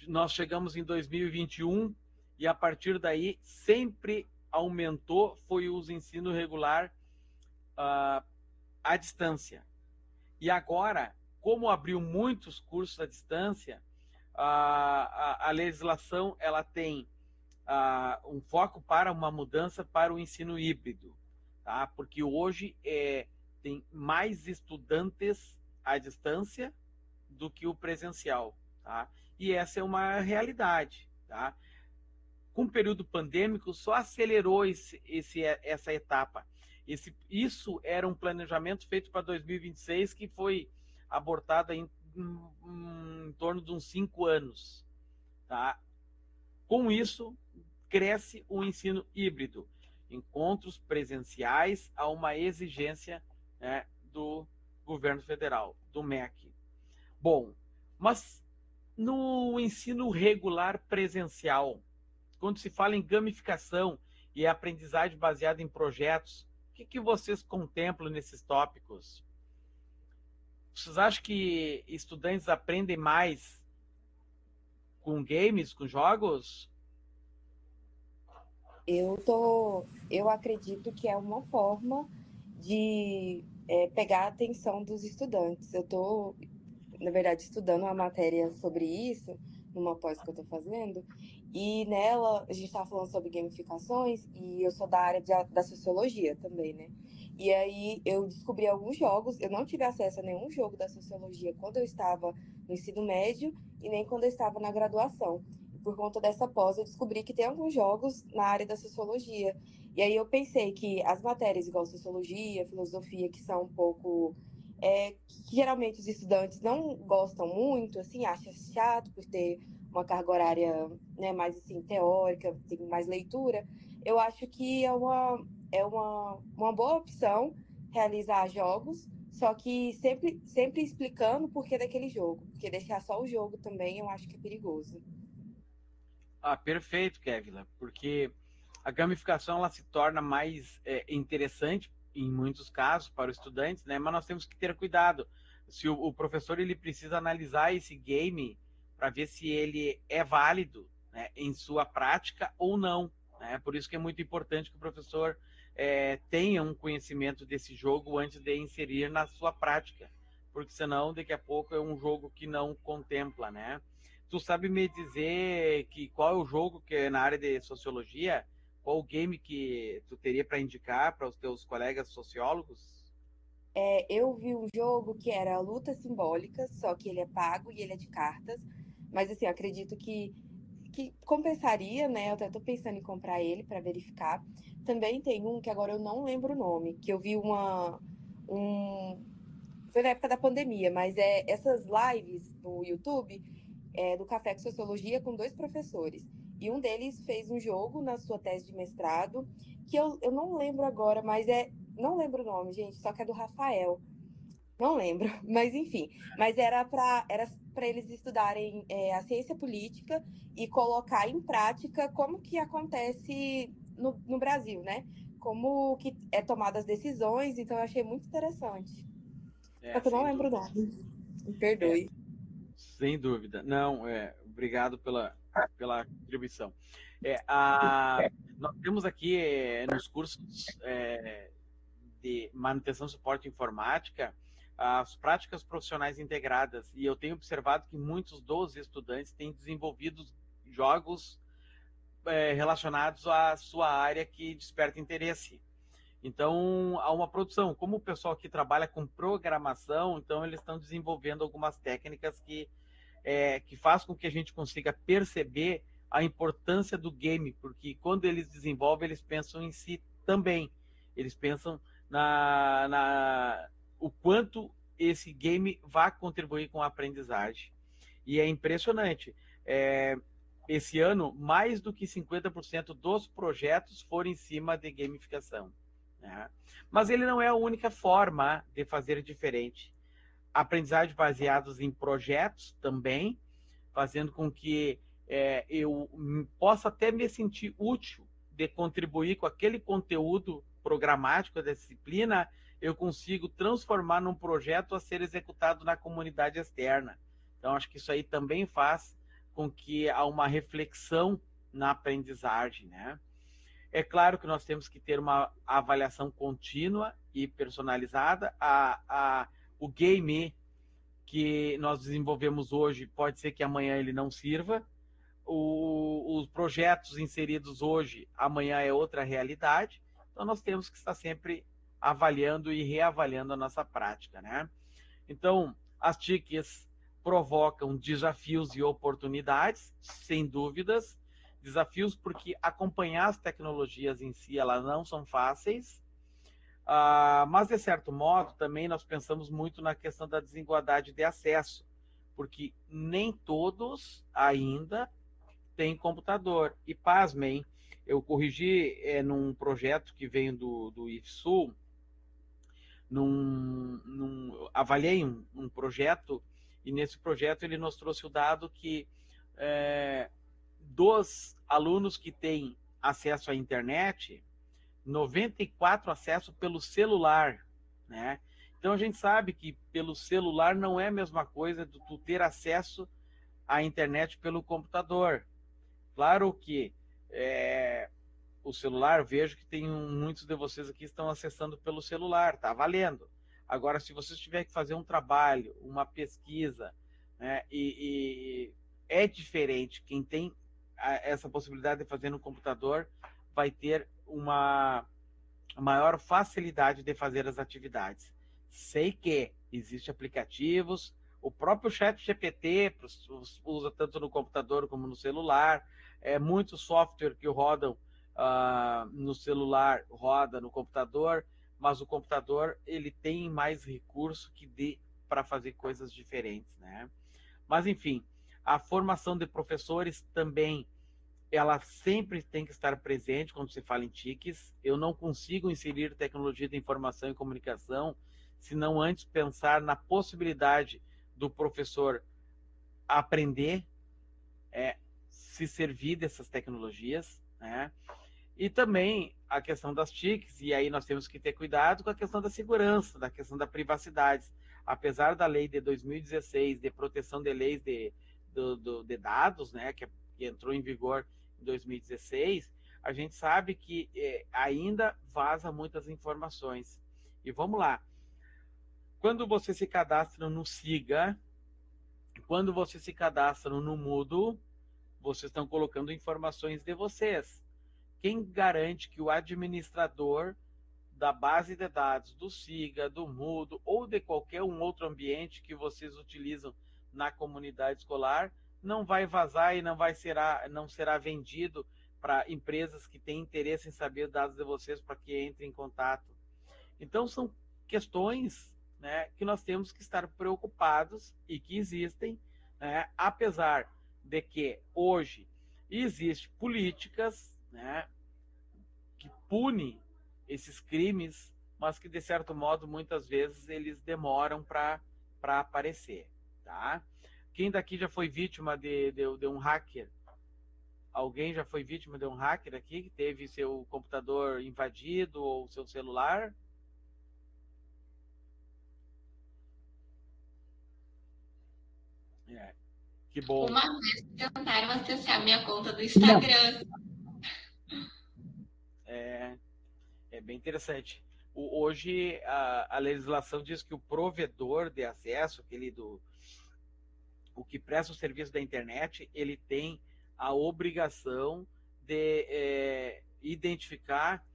nós chegamos em 2021 e a partir daí sempre aumentou, foi o ensino regular à distância. E agora, como abriu muitos cursos à distância, a legislação ela tem um foco para uma mudança para o ensino híbrido, tá? Porque hoje tem mais estudantes à distância do que o presencial, tá? E essa é uma realidade, tá? Com o período pandêmico, só acelerou essa etapa. Isso era um planejamento feito para 2026 que foi abortado em torno de uns 5 anos, tá? Com isso, cresce o ensino híbrido, encontros presenciais a uma exigência, né, do governo federal, do MEC. Bom, mas no ensino regular presencial, quando se fala em gamificação e aprendizagem baseada em projetos, o que vocês contemplam nesses tópicos? Vocês acham que estudantes aprendem mais com games, com jogos? Eu acredito que é uma forma de pegar a atenção dos estudantes. Eu estou, na verdade, estudando uma matéria sobre isso, numa pós que eu estou fazendo, e nela a gente estava falando sobre gamificações, e eu sou da área da sociologia também, né? E aí eu descobri alguns jogos, eu não tive acesso a nenhum jogo da sociologia quando eu estava no ensino médio e nem quando eu estava na graduação. Por conta dessa pós, eu descobri que tem alguns jogos na área da sociologia. E aí eu pensei que as matérias igual sociologia, filosofia, que são um pouco... que geralmente os estudantes não gostam muito, assim, acham chato por ter uma carga horária, né, mais assim, teórica, tem mais leitura, eu acho que é uma boa opção realizar jogos, só que sempre explicando o porquê daquele jogo, porque deixar só o jogo também eu acho que é perigoso. Perfeito, Kevila, porque a gamificação ela se torna mais interessante em muitos casos para os estudantes, né? Mas nós temos que ter cuidado. Se o professor ele precisa analisar esse game para ver se ele é válido, né, em sua prática ou não, né? Por isso que é muito importante que o professor tenha um conhecimento desse jogo antes de inserir na sua prática, porque senão daqui a pouco é um jogo que não contempla, né? Tu sabe me dizer qual é o jogo que é na área de sociologia? Qual o game que tu teria para indicar para os teus colegas sociólogos? Eu vi um jogo que era Luta Simbólica, só que ele é pago e ele é de cartas. Mas assim, eu acredito que compensaria, né? Eu até tô pensando em comprar ele para verificar. Também tem um que agora eu não lembro o nome, que eu vi um... Foi na época da pandemia, mas essas lives no YouTube do Café com Sociologia com dois professores. E um deles fez um jogo na sua tese de mestrado, que eu não lembro agora, mas não lembro o nome, gente, só que é do Rafael. Não lembro, mas enfim. Mas era para eles estudarem a ciência política e colocar em prática como que acontece no Brasil, né? Como que é tomada as decisões, então eu achei muito interessante. Só que eu não Sem lembro o dúvida. nome. Me perdoe. Sem dúvida. Não, obrigado pela contribuição. Nós temos aqui nos cursos de manutenção e suporte informática as práticas profissionais integradas, e eu tenho observado que muitos dos estudantes têm desenvolvido jogos relacionados à sua área que desperta interesse. Então, há uma produção. Como o pessoal aqui trabalha com programação, então eles estão desenvolvendo algumas técnicas que faz com que a gente consiga perceber a importância do game, porque quando eles desenvolvem, eles pensam em si também. Eles pensam o quanto esse game vai contribuir com a aprendizagem. E é impressionante. Esse ano, mais do que 50% dos projetos foram em cima de gamificação, né? Mas ele não é a única forma de fazer diferente. Aprendizagem baseados em projetos também, fazendo com que eu possa até me sentir útil de contribuir com aquele conteúdo programático da disciplina, eu consigo transformar num projeto a ser executado na comunidade externa. Então, acho que isso aí também faz com que há uma reflexão na aprendizagem, né? É claro que nós temos que ter uma avaliação contínua e personalizada. O game que nós desenvolvemos hoje pode ser que amanhã ele não sirva. Os projetos inseridos hoje, amanhã é outra realidade. Então, nós temos que estar sempre avaliando e reavaliando a nossa prática, né? Então, as TICs provocam desafios e oportunidades, sem dúvidas. Desafios porque acompanhar as tecnologias em si, elas não são fáceis, mas, de certo modo, também nós pensamos muito na questão da desigualdade de acesso, porque nem todos ainda têm computador. E, pasmem, eu corrigi num projeto que veio do IFSU, avaliei um projeto e nesse projeto ele nos trouxe o dado que dos alunos que têm acesso à internet, 94 acesso pelo celular, né? Então a gente sabe que pelo celular não é a mesma coisa do tu ter acesso à internet pelo computador. Claro que o celular, vejo que tem muitos de vocês aqui estão acessando pelo celular, tá valendo. Agora, se vocês tiverem que fazer um trabalho, uma pesquisa, né, e é diferente, quem tem essa possibilidade de fazer no computador vai ter uma maior facilidade de fazer as atividades. Sei que existem aplicativos, o próprio ChatGPT usa tanto no computador como no celular, muito software que rodam no celular roda no computador, mas o computador ele tem mais recurso que dê para fazer coisas diferentes, né? Mas enfim, a formação de professores também, ela sempre tem que estar presente quando se fala em TICs. Eu não consigo inserir tecnologia de informação e comunicação se não antes pensar na possibilidade do professor aprender, se servir dessas tecnologias, né? E também a questão das TICs, e aí nós temos que ter cuidado com a questão da segurança, da questão da privacidade. Apesar da lei de 2016, de proteção de leis de dados, né, que entrou em vigor em 2016, a gente sabe que ainda vaza muitas informações. E vamos lá. Quando você se cadastra no SIGA, quando você se cadastra no Moodle, vocês estão colocando informações de vocês. Quem garante que o administrador da base de dados, do SIGA, do Moodle ou de qualquer outro ambiente que vocês utilizam na comunidade escolar não vai vazar e não será vendido para empresas que têm interesse em saber dados de vocês para que entrem em contato? Então, são questões, né, que nós temos que estar preocupados e que existem, né, apesar de que hoje existem políticas, né, que punem esses crimes, mas que, de certo modo, muitas vezes eles demoram para aparecer, tá? Quem daqui já foi vítima de um hacker? Alguém já foi vítima de um hacker aqui, que teve seu computador invadido ou seu celular? Que bom. Uma vez tentaram acessar minha conta do Instagram. É bem interessante. Hoje, a legislação diz que o provedor de acesso, o que presta o serviço da internet, ele tem a obrigação de identificar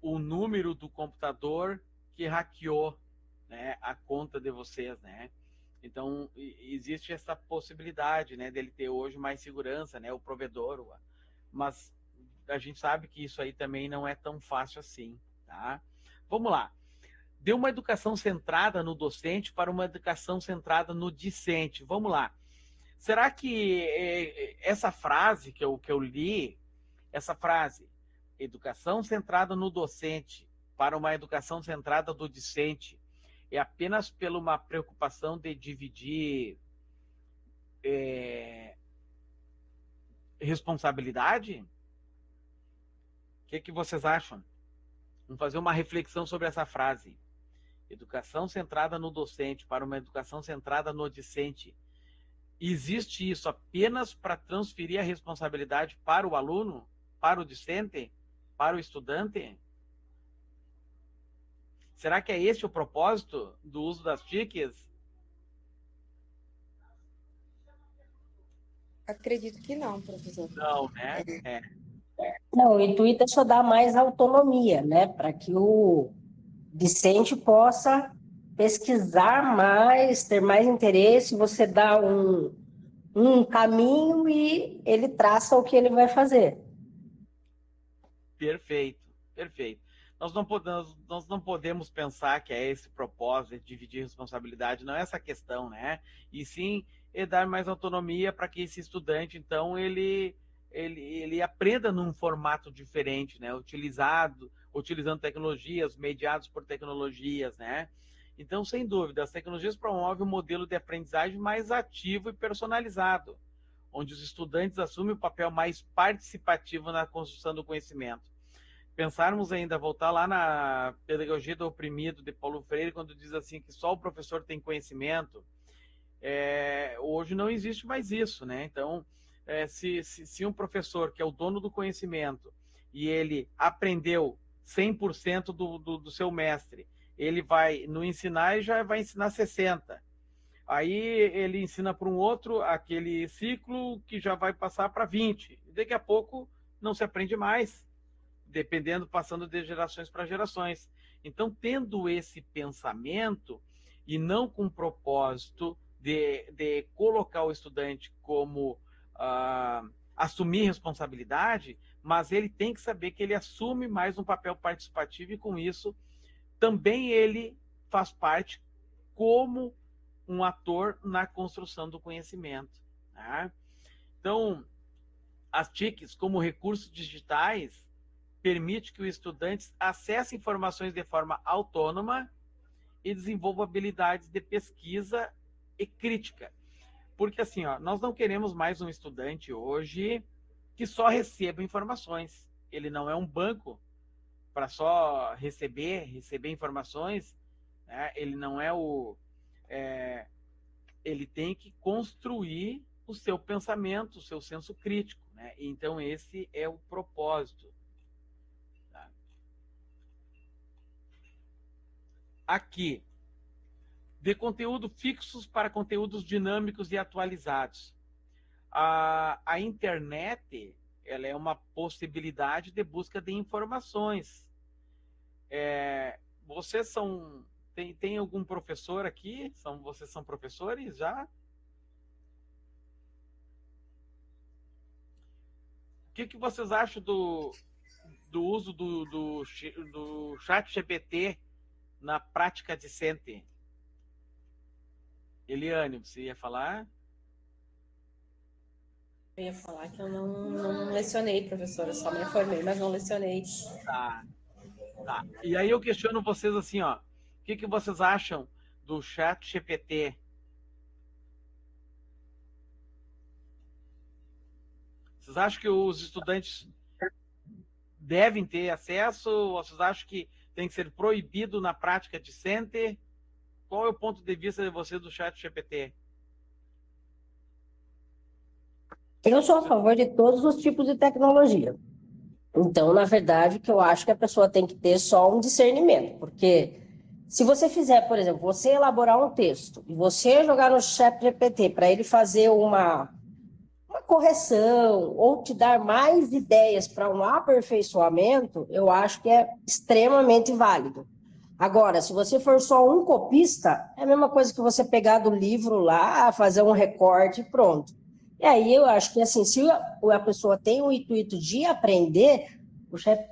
o número do computador que hackeou, né, a conta de vocês, né? Então, existe essa possibilidade, né, dele ter hoje mais segurança, né, o provedor, mas a gente sabe que isso aí também não é tão fácil assim, tá? Vamos lá. De uma educação centrada no docente para uma educação centrada no discente. Vamos lá. Será que essa frase que eu li, essa frase, educação centrada no docente para uma educação centrada no discente, é apenas pela uma preocupação de dividir responsabilidade? O que vocês acham? Vamos fazer uma reflexão sobre essa frase. Educação centrada no docente para uma educação centrada no discente. Existe isso apenas para transferir a responsabilidade para o aluno, para o discente, para o estudante? Será que é esse o propósito do uso das TICs? Acredito que não, professor. Não, né? Não, o intuito é só dar mais autonomia, né? Para que o discente possa pesquisar mais, ter mais interesse, você dá um caminho e ele traça o que ele vai fazer. Perfeito, perfeito. Nós não podemos pensar que é esse propósito de dividir responsabilidade, não é essa questão, né? E sim dar mais autonomia para que esse estudante, então, ele aprenda num formato diferente, né? Utilizando tecnologias, mediados por tecnologias, né? Então, sem dúvida, as tecnologias promovem um modelo de aprendizagem mais ativo e personalizado, onde os estudantes assumem o papel mais participativo na construção do conhecimento. Pensarmos ainda, voltar lá na Pedagogia do Oprimido, de Paulo Freire, quando diz assim que só o professor tem conhecimento, hoje não existe mais isso, né? Então, se um professor que é o dono do conhecimento e ele aprendeu 100% do seu mestre, ele vai no ensinar e já vai ensinar 60%. Aí ele ensina para um outro aquele ciclo que já vai passar para 20%. E daqui a pouco não se aprende mais, dependendo, passando de gerações para gerações. Então, tendo esse pensamento, e não com o propósito de colocar o estudante como assumir responsabilidade, mas ele tem que saber que ele assume mais um papel participativo e, com isso, também ele faz parte como um ator na construção do conhecimento. Tá? Então, as TICs, como recursos digitais, permite que o estudante acesse informações de forma autônoma e desenvolva habilidades de pesquisa e crítica. Porque assim, nós não queremos mais um estudante hoje que só receba informações. Ele não é um banco para só receber informações, né? Ele não é ele tem que construir o seu pensamento, o seu senso crítico, né? Então esse é o propósito. Tá? Aqui, de conteúdo fixos para conteúdos dinâmicos e atualizados. A internet, ela é uma possibilidade de busca de informações. Vocês tem algum professor aqui? Vocês são professores já? O que vocês acham do uso do chat GPT na prática discente? Eliane, você ia falar? Eu ia falar que eu não lecionei, professora, só me informei, mas não lecionei. Tá. E aí eu questiono vocês assim, o que vocês acham do chat GPT? Vocês acham que os estudantes devem ter acesso? Ou vocês acham que tem que ser proibido na prática discente? Qual é o ponto de vista de vocês do chat GPT? Eu sou a favor de todos os tipos de tecnologia. Então, na verdade, o que eu acho que a pessoa tem que ter só um discernimento, porque se você fizer, por exemplo, você elaborar um texto e você jogar no chat GPT para ele fazer uma correção ou te dar mais ideias para um aperfeiçoamento, eu acho que é extremamente válido. Agora, se você for só um copista, é a mesma coisa que você pegar do livro lá, fazer um recorte e pronto. E aí eu acho que, assim, se a pessoa tem o intuito de aprender,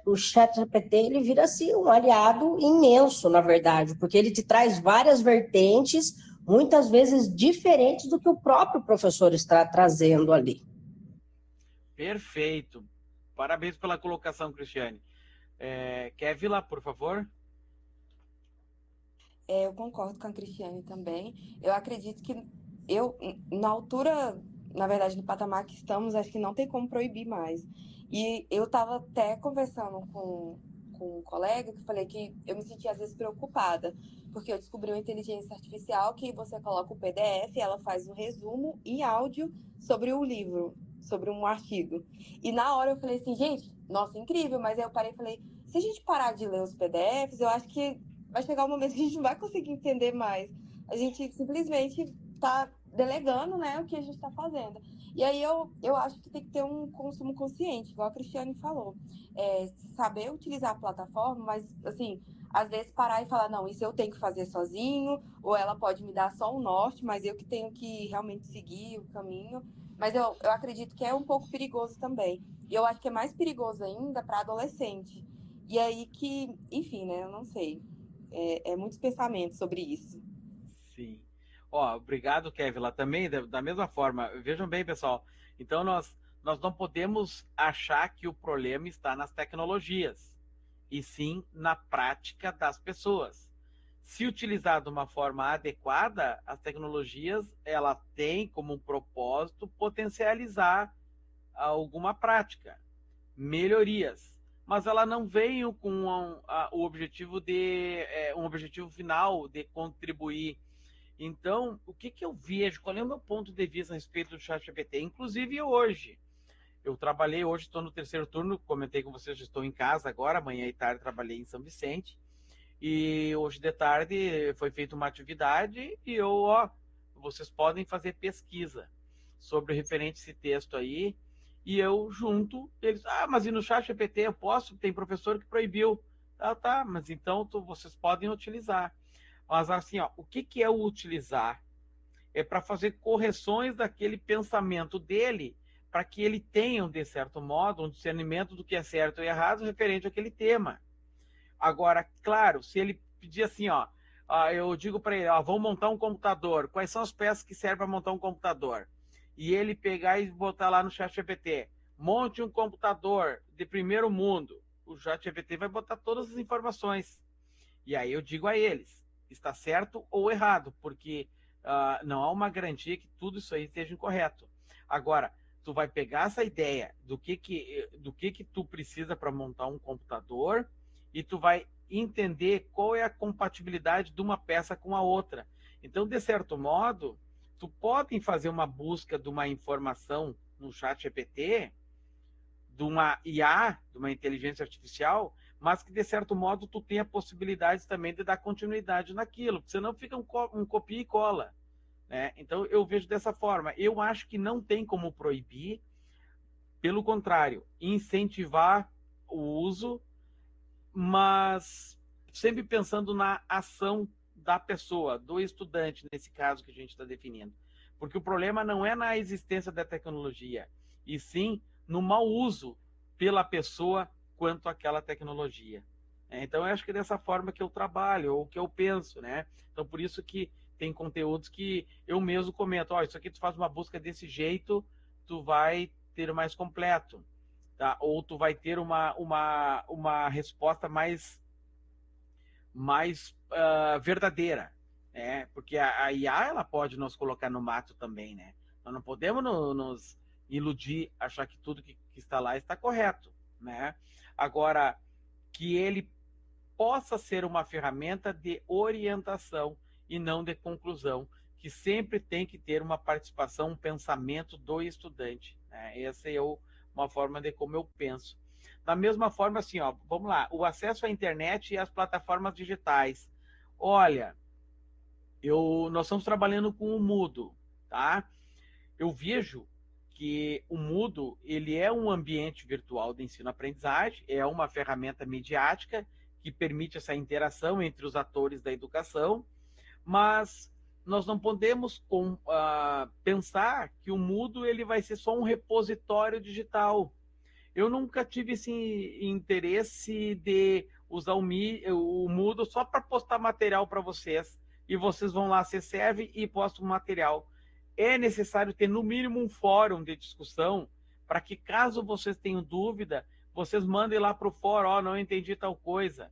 o chat GPT ele vira assim, um aliado imenso, na verdade, porque ele te traz várias vertentes, muitas vezes diferentes do que o próprio professor está trazendo ali. Perfeito. Parabéns pela colocação, Cristiane. Kevila, por favor. Eu concordo com a Cristiane também. Eu acredito que na altura, na verdade, no patamar que estamos, acho que não tem como proibir mais. E eu estava até conversando com um colega que falei que eu me sentia às vezes preocupada, porque eu descobri uma inteligência artificial que você coloca o PDF, ela faz um resumo em áudio sobre o livro, sobre um artigo. E na hora eu falei assim, gente, nossa, incrível, mas aí eu parei e falei, se a gente parar de ler os PDFs, eu acho que vai chegar um momento que a gente não vai conseguir entender mais. A gente simplesmente está delegando, né, o que a gente está fazendo. E aí eu acho que tem que ter um consumo consciente, igual a Cristiane falou. Saber utilizar a plataforma, mas, assim, às vezes parar e falar, não, isso eu tenho que fazer sozinho, ou ela pode me dar só um norte, mas eu que tenho que realmente seguir o caminho. Mas eu acredito que é um pouco perigoso também. E eu acho que é mais perigoso ainda para adolescente. E aí que, enfim, né, eu não sei. Muitos pensamentos sobre isso. Sim. Obrigado, Kevila. Também, da mesma forma, vejam bem, pessoal, então nós não podemos achar que o problema está nas tecnologias, e sim na prática das pessoas. se utilizar de uma forma adequada, as tecnologias, ela tem como um propósito potencializar alguma prática, melhorias, mas ela não veio com o objetivo um objetivo final de contribuir. Então, o que eu vejo, qual é o meu ponto de vista a respeito do ChatGPT? Inclusive hoje, eu trabalhei, hoje estou no terceiro turno, comentei com vocês, estou em casa agora, amanhã e tarde trabalhei em São Vicente, e hoje de tarde foi feita uma atividade e vocês podem fazer pesquisa sobre referente esse texto aí, e eu junto, eles, mas e no ChatGPT eu posso? Tem professor que proibiu. Tá, mas então vocês podem utilizar. Mas assim, o que é o utilizar? É para fazer correções daquele pensamento dele, para que ele tenha, de certo modo, um discernimento do que é certo e errado referente àquele tema. Agora, claro, se ele pedir assim, eu digo para ele, vamos montar um computador, quais são as peças que servem para montar um computador? E ele pegar e botar lá no ChatGPT, monte um computador de primeiro mundo, o ChatGPT vai botar todas as informações. E aí eu digo a eles, está certo ou errado, porque não há uma garantia que tudo isso aí esteja incorreto. Agora, tu vai pegar essa ideia do que tu precisa para montar um computador e tu vai entender qual é a compatibilidade de uma peça com a outra. Então, de certo modo, tu pode fazer uma busca de uma informação no ChatGPT, de uma IA, de uma inteligência artificial, mas que, de certo modo, tu tem a possibilidade também de dar continuidade naquilo, porque senão fica um copia e cola. Né? Então, eu vejo dessa forma. Eu acho que não tem como proibir, pelo contrário, incentivar o uso, mas sempre pensando na ação da pessoa, do estudante, nesse caso que a gente está definindo. Porque o problema não é na existência da tecnologia, e sim no mau uso pela pessoa quanto àquela tecnologia. Então, eu acho que é dessa forma que eu trabalho, ou que eu penso, né? Então, por isso que tem conteúdos que eu mesmo comento, isso aqui tu faz uma busca desse jeito, tu vai ter o mais completo, tá? Ou tu vai ter uma resposta mais verdadeira, né? Porque a IA, ela pode nos colocar no mato também, né? Nós não podemos nos iludir, achar que tudo que está lá está correto, né? Agora, que ele possa ser uma ferramenta de orientação e não de conclusão, que sempre tem que ter uma participação, um pensamento do estudante, né? Essa é uma forma de como eu penso. Da mesma forma, assim, vamos lá, o acesso à internet e às plataformas digitais. Olha, nós estamos trabalhando com o Moodle, tá? Eu vejo que o Moodle, ele é um ambiente virtual de ensino-aprendizagem, é uma ferramenta midiática que permite essa interação entre os atores da educação, mas nós não podemos pensar que o Moodle ele vai ser só um repositório digital. Eu nunca tive esse interesse de usar o Moodle só para postar material para vocês, e vocês vão lá, se serve e postam material. É necessário ter, no mínimo, um fórum de discussão, para que, caso vocês tenham dúvida, vocês mandem lá para o fórum, não entendi tal coisa.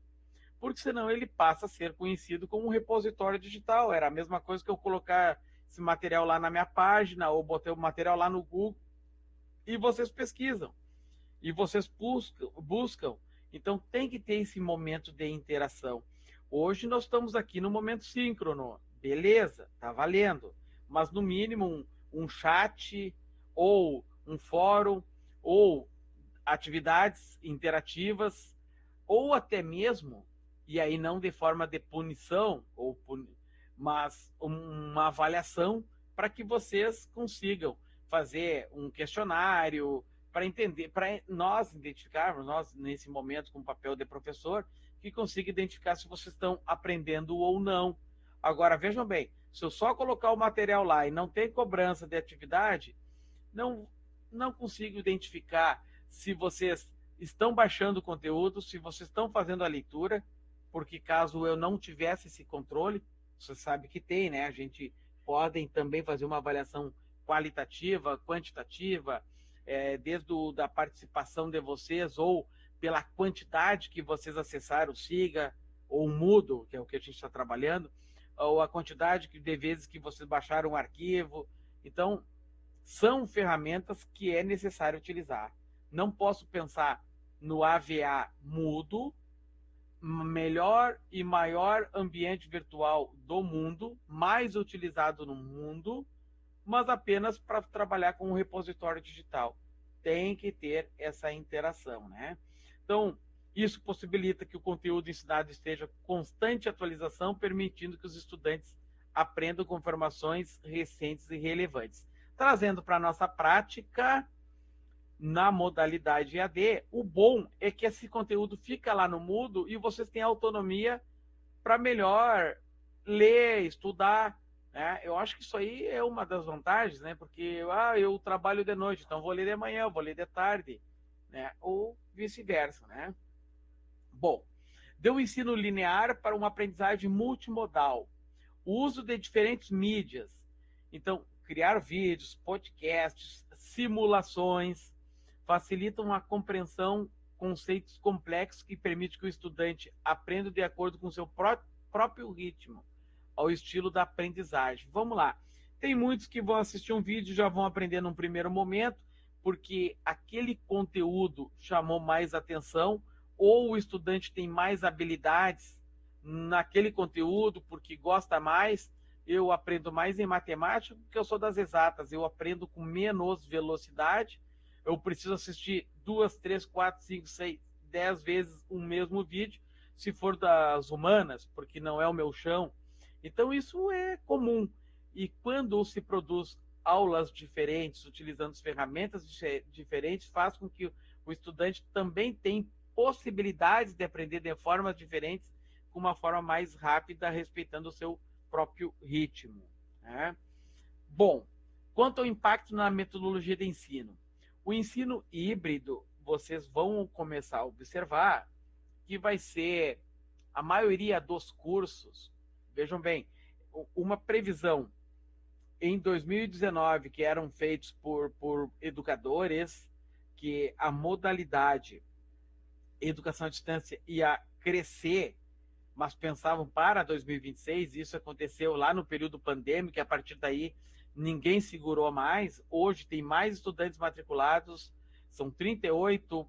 Porque senão ele passa a ser conhecido como um repositório digital. Era a mesma coisa que eu colocar esse material lá na minha página, ou botar o material lá no Google, e vocês pesquisam, e vocês buscam. Então tem que ter esse momento de interação. Hoje nós estamos aqui no momento síncrono, beleza, tá valendo, mas no mínimo um chat, ou um fórum, ou atividades interativas, ou até mesmo, e aí não de forma de punição, mas uma avaliação para que vocês consigam fazer um questionário, para entender, para nós identificarmos, nós nesse momento com o papel de professor, que consiga identificar se vocês estão aprendendo ou não. Agora, vejam bem, se eu só colocar o material lá e não tem cobrança de atividade, não consigo identificar se vocês estão baixando o conteúdo, se vocês estão fazendo a leitura, porque caso eu não tivesse esse controle, você sabe que tem, né? A gente pode também fazer uma avaliação qualitativa, quantitativa, desde da participação de vocês, ou pela quantidade que vocês acessaram o SIGA, ou o Moodle, que é o que a gente está trabalhando, ou a quantidade de vezes que vocês baixaram um arquivo. Então, são ferramentas que é necessário utilizar. Não posso pensar no AVA Moodle, melhor e maior ambiente virtual do mundo, mais utilizado no mundo, mas apenas para trabalhar com um repositório digital. Tem que ter essa interação, né? Então, isso possibilita que o conteúdo ensinado esteja em constante atualização, permitindo que os estudantes aprendam com informações recentes e relevantes. Trazendo para a nossa prática, na modalidade EAD, o bom é que esse conteúdo fica lá no Moodle e vocês têm autonomia para melhor ler, estudar, né? Eu acho que isso aí é uma das vantagens, né? Porque eu trabalho de noite, então vou ler de manhã, vou ler de tarde, né? Ou vice-versa, né? Bom, deu ensino linear para uma aprendizagem multimodal, o uso de diferentes mídias. Então, criar vídeos, podcasts, simulações, facilitam a compreensão, conceitos complexos que permitem que o estudante aprenda de acordo com o seu próprio ritmo, ao estilo da aprendizagem. Vamos lá. Tem muitos que vão assistir um vídeo e já vão aprender num primeiro momento, porque aquele conteúdo chamou mais atenção, ou o estudante tem mais habilidades naquele conteúdo, porque gosta mais. Eu aprendo mais em matemática, porque eu sou das exatas, eu aprendo com menos velocidade. Eu preciso assistir 2, 3, 4, 5, 6, 10 vezes o mesmo vídeo, se for das humanas, porque não é o meu chão. Então, isso é comum. E quando se produz aulas diferentes, utilizando ferramentas diferentes, faz com que o estudante também tenha possibilidades de aprender de formas diferentes, com uma forma mais rápida, respeitando o seu próprio ritmo, né? Bom, quanto ao impacto na metodologia de ensino, o ensino híbrido, vocês vão começar a observar que vai ser a maioria dos cursos. Vejam bem, uma previsão em 2019 que eram feitos por educadores, que a modalidade educação à distância ia crescer, mas pensavam para 2026, isso aconteceu lá no período pandêmico, e a partir daí ninguém segurou mais. Hoje tem mais estudantes matriculados, são 38%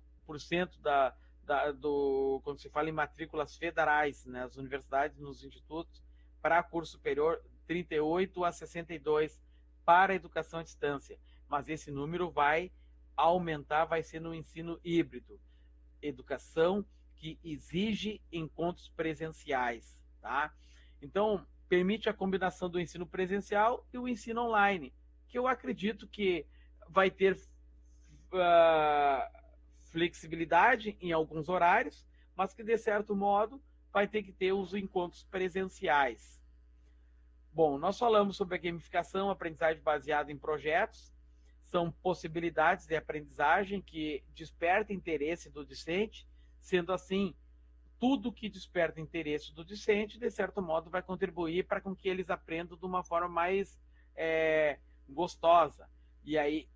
quando se fala em matrículas federais, né, as universidades, nos institutos, para curso superior, 38 a 62 para a educação à distância. Mas esse número vai aumentar, vai ser no ensino híbrido. Educação que exige encontros presenciais, tá? Então, permite a combinação do ensino presencial e o ensino online, que eu acredito que vai ter flexibilidade em alguns horários, mas que, de certo modo, vai ter que ter os encontros presenciais. Bom, nós falamos sobre a gamificação, aprendizagem baseada em projetos. São possibilidades de aprendizagem que despertam interesse do discente. Sendo assim, tudo que desperta interesse do discente, de certo modo, vai contribuir para com que eles aprendam de uma forma mais gostosa. E aí,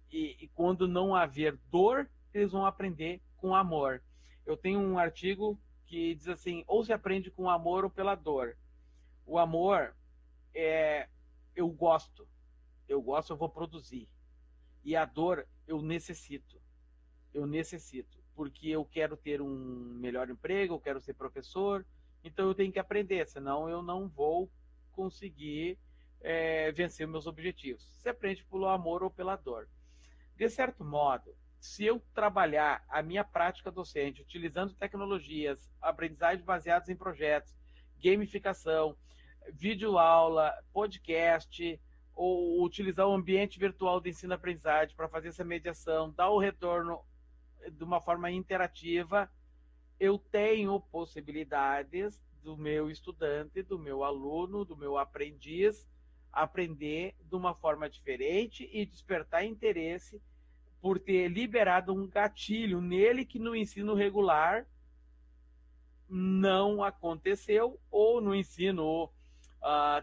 quando não haver dor, eles vão aprender com amor. Eu tenho um artigo que diz assim, ou se aprende com amor ou pela dor. O amor eu gosto, eu vou produzir. E a dor, eu necessito, porque eu quero ter um melhor emprego, eu quero ser professor, então eu tenho que aprender, senão eu não vou conseguir vencer meus objetivos. Você aprende pelo amor ou pela dor. De certo modo, se eu trabalhar a minha prática docente utilizando tecnologias, aprendizagem baseadas em projetos, gamificação, videoaula, podcast, ou utilizar o ambiente virtual de ensino-aprendizagem para fazer essa mediação, dar o retorno de uma forma interativa, eu tenho possibilidades do meu estudante, do meu aluno, do meu aprendiz, aprender de uma forma diferente e despertar interesse por ter liberado um gatilho nele que no ensino regular não aconteceu, ou no ensino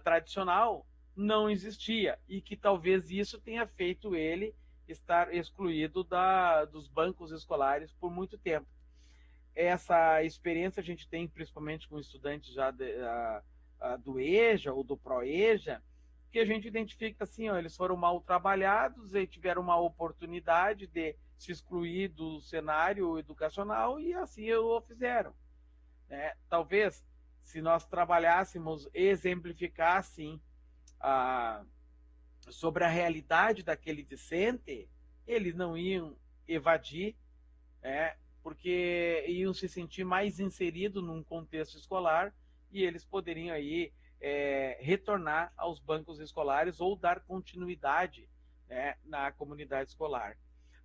tradicional não existia, e que talvez isso tenha feito ele estar excluído dos bancos escolares por muito tempo. essa experiência a gente tem principalmente com estudantes já do EJA ou do ProEJA, que a gente identifica assim, ó, eles foram mal trabalhados e tiveram uma oportunidade de se excluir do cenário educacional e assim o fizeram. Né? Talvez, se nós trabalhássemos, exemplificar assim, sobre a realidade daquele discente, eles não iam evadir, porque iam se sentir mais inseridos num contexto escolar e eles poderiam aí retornar aos bancos escolares ou dar continuidade, né, na comunidade escolar.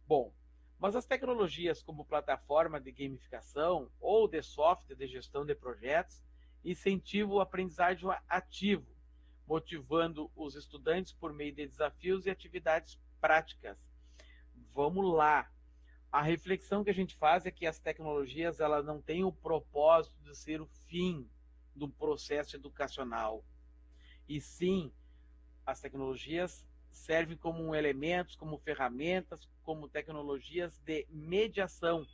Bom, mas as tecnologias como plataforma de gamificação ou de software de gestão de projetos incentivam o aprendizagem ativo, motivando os estudantes por meio de desafios e atividades práticas. Vamos lá. A reflexão que a gente faz é que as tecnologias elas não têm o propósito de ser o fim do processo educacional. E sim, as tecnologias servem como elementos, como ferramentas, como tecnologias de mediação.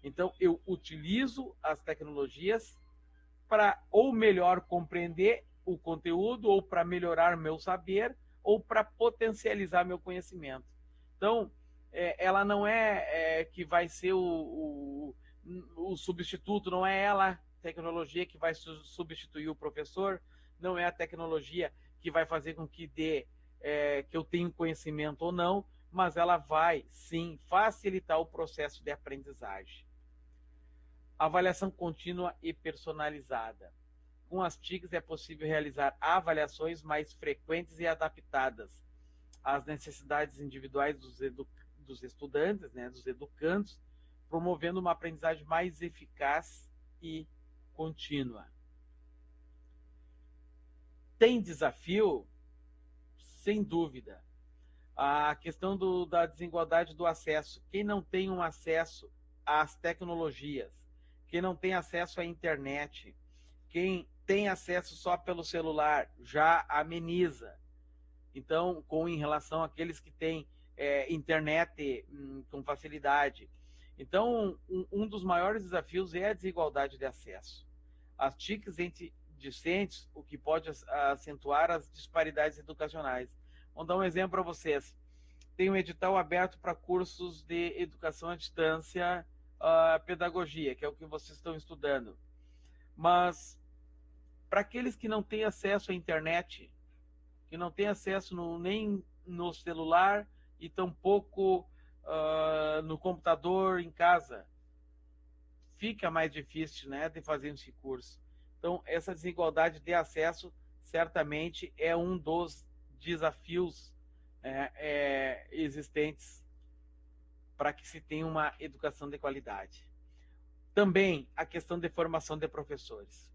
Então, eu utilizo as tecnologias para ou melhor compreender o conteúdo, ou para melhorar meu saber, ou para potencializar meu conhecimento. Então, ela não é que vai ser o substituto, não é ela a tecnologia que vai substituir o professor, não é a tecnologia que vai fazer com que que eu tenha conhecimento ou não, mas ela vai, sim, facilitar o processo de aprendizagem. Avaliação contínua e personalizada. Com as TICs é possível realizar avaliações mais frequentes e adaptadas às necessidades individuais dos estudantes, né, dos educandos, promovendo uma aprendizagem mais eficaz e contínua. Tem desafio? Sem dúvida. A questão da desigualdade do acesso. Quem não tem um acesso às tecnologias, quem não tem acesso à internet, quem tem acesso só pelo celular, já ameniza. Então, em relação àqueles que têm internet com facilidade. Então, um dos maiores desafios é a desigualdade de acesso. As TICs entre discentes, o que pode acentuar as disparidades educacionais. Vou dar um exemplo para vocês. Tem um edital aberto para cursos de educação à distância, pedagogia, que é o que vocês estão estudando. Mas, para aqueles que não têm acesso à internet, que não têm acesso nem no celular e tampouco no computador em casa, fica mais difícil, né, de fazer esse curso. Então, essa desigualdade de acesso certamente é um dos desafios existentes para que se tenha uma educação de qualidade. Também a questão de formação de professores.